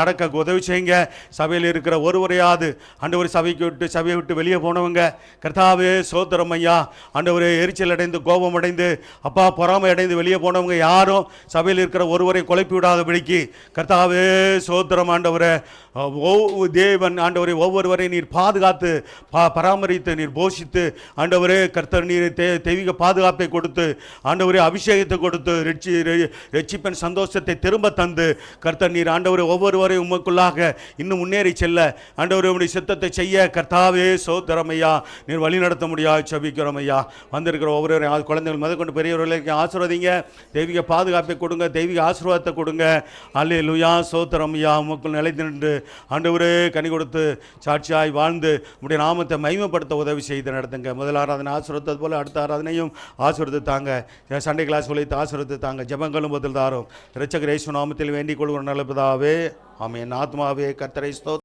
நடக்க உதவி செய்யுங்க. சபையில் இருக்கிற ஒருவரையாவது ஆண்டவர் சபையை விட்டு வெளியே போனவங்க கர்த்தாவே சோத்திரம் ஐயா. ஆண்டவரே, எரிச்சல் அடைந்து கோபம் அடைந்து அப்பா பொறாமை அடைந்து வெளியே போனவங்க யாரும் சபையில் இருக்கிற ஒருவரை குழப்பி விடாதபடிக்கு கர்த்தாவே சோத்திரம் ஆண்டவரே. தேவன் ஆண்டவரை ஒவ்வொருவரை நீர் பாதுகாத்து பராமரித்து நீர் போஷித்து ஆண்டவரே கர்த்தர் நீர் தெய்வீக பாதுகாப்பை கொடுத்து ஆண்டவரே அபிஷேகத்தை கொடுத்து ரட்சிப்பின் சந்தோஷத்தை திரும்ப தந்து கர்த்தர் நீர் ஆண்டவரை ஒவ்வொருவரையும் உமக்குள்ளாக இன்னும் முன்னேறி செல்ல ஆண்டவரே உடைய சித்தத்தை செய்ய கர்த்தாவே சோத்திரம் ஐயா நீர் வழி நடத்த முடியாது ஜெபிக்கிறோம் ஐயா. வந்திருக்கிற ஒவ்வொரு குழந்தைகள் முதற்கொண்டு பெரியவர்களுக்கு ஆசீர்வதிங்க, தெய்வீக பாதுகாப்பை கொடுங்க, தெய்வீக ஆசீர்வாதத்தை கொடுங்க. அல்லேலூயா சோத்திரம் ஐயா. உமக்குள் நிலைத்து நின்று ஆண்டவரே கனி கொடுத்து சாட்சியாய் வாழ்ந்து உடைய நாமத்தை மகிமைப்படுத்த உதவி செய்து நடத்துங்க. முதல் ஆராதனை ஆசீர்வதித்தது போல அடுத்த ஆராதனையும் ஆசீர்வதித்து தாங்க. சண்டே கிளாஸ் உழைத்து ஆசீர்வதித்து தாங்க. ஜெபங்களும் பதில் தாரும். இரட்சகர் இயேசு நாமத்தில் வேண்டிக் கொள்கிற நல்ல பிதாவே, ஆமென். ஆத்மாவே கர்த்தரை ஸ்தோத்திரம்.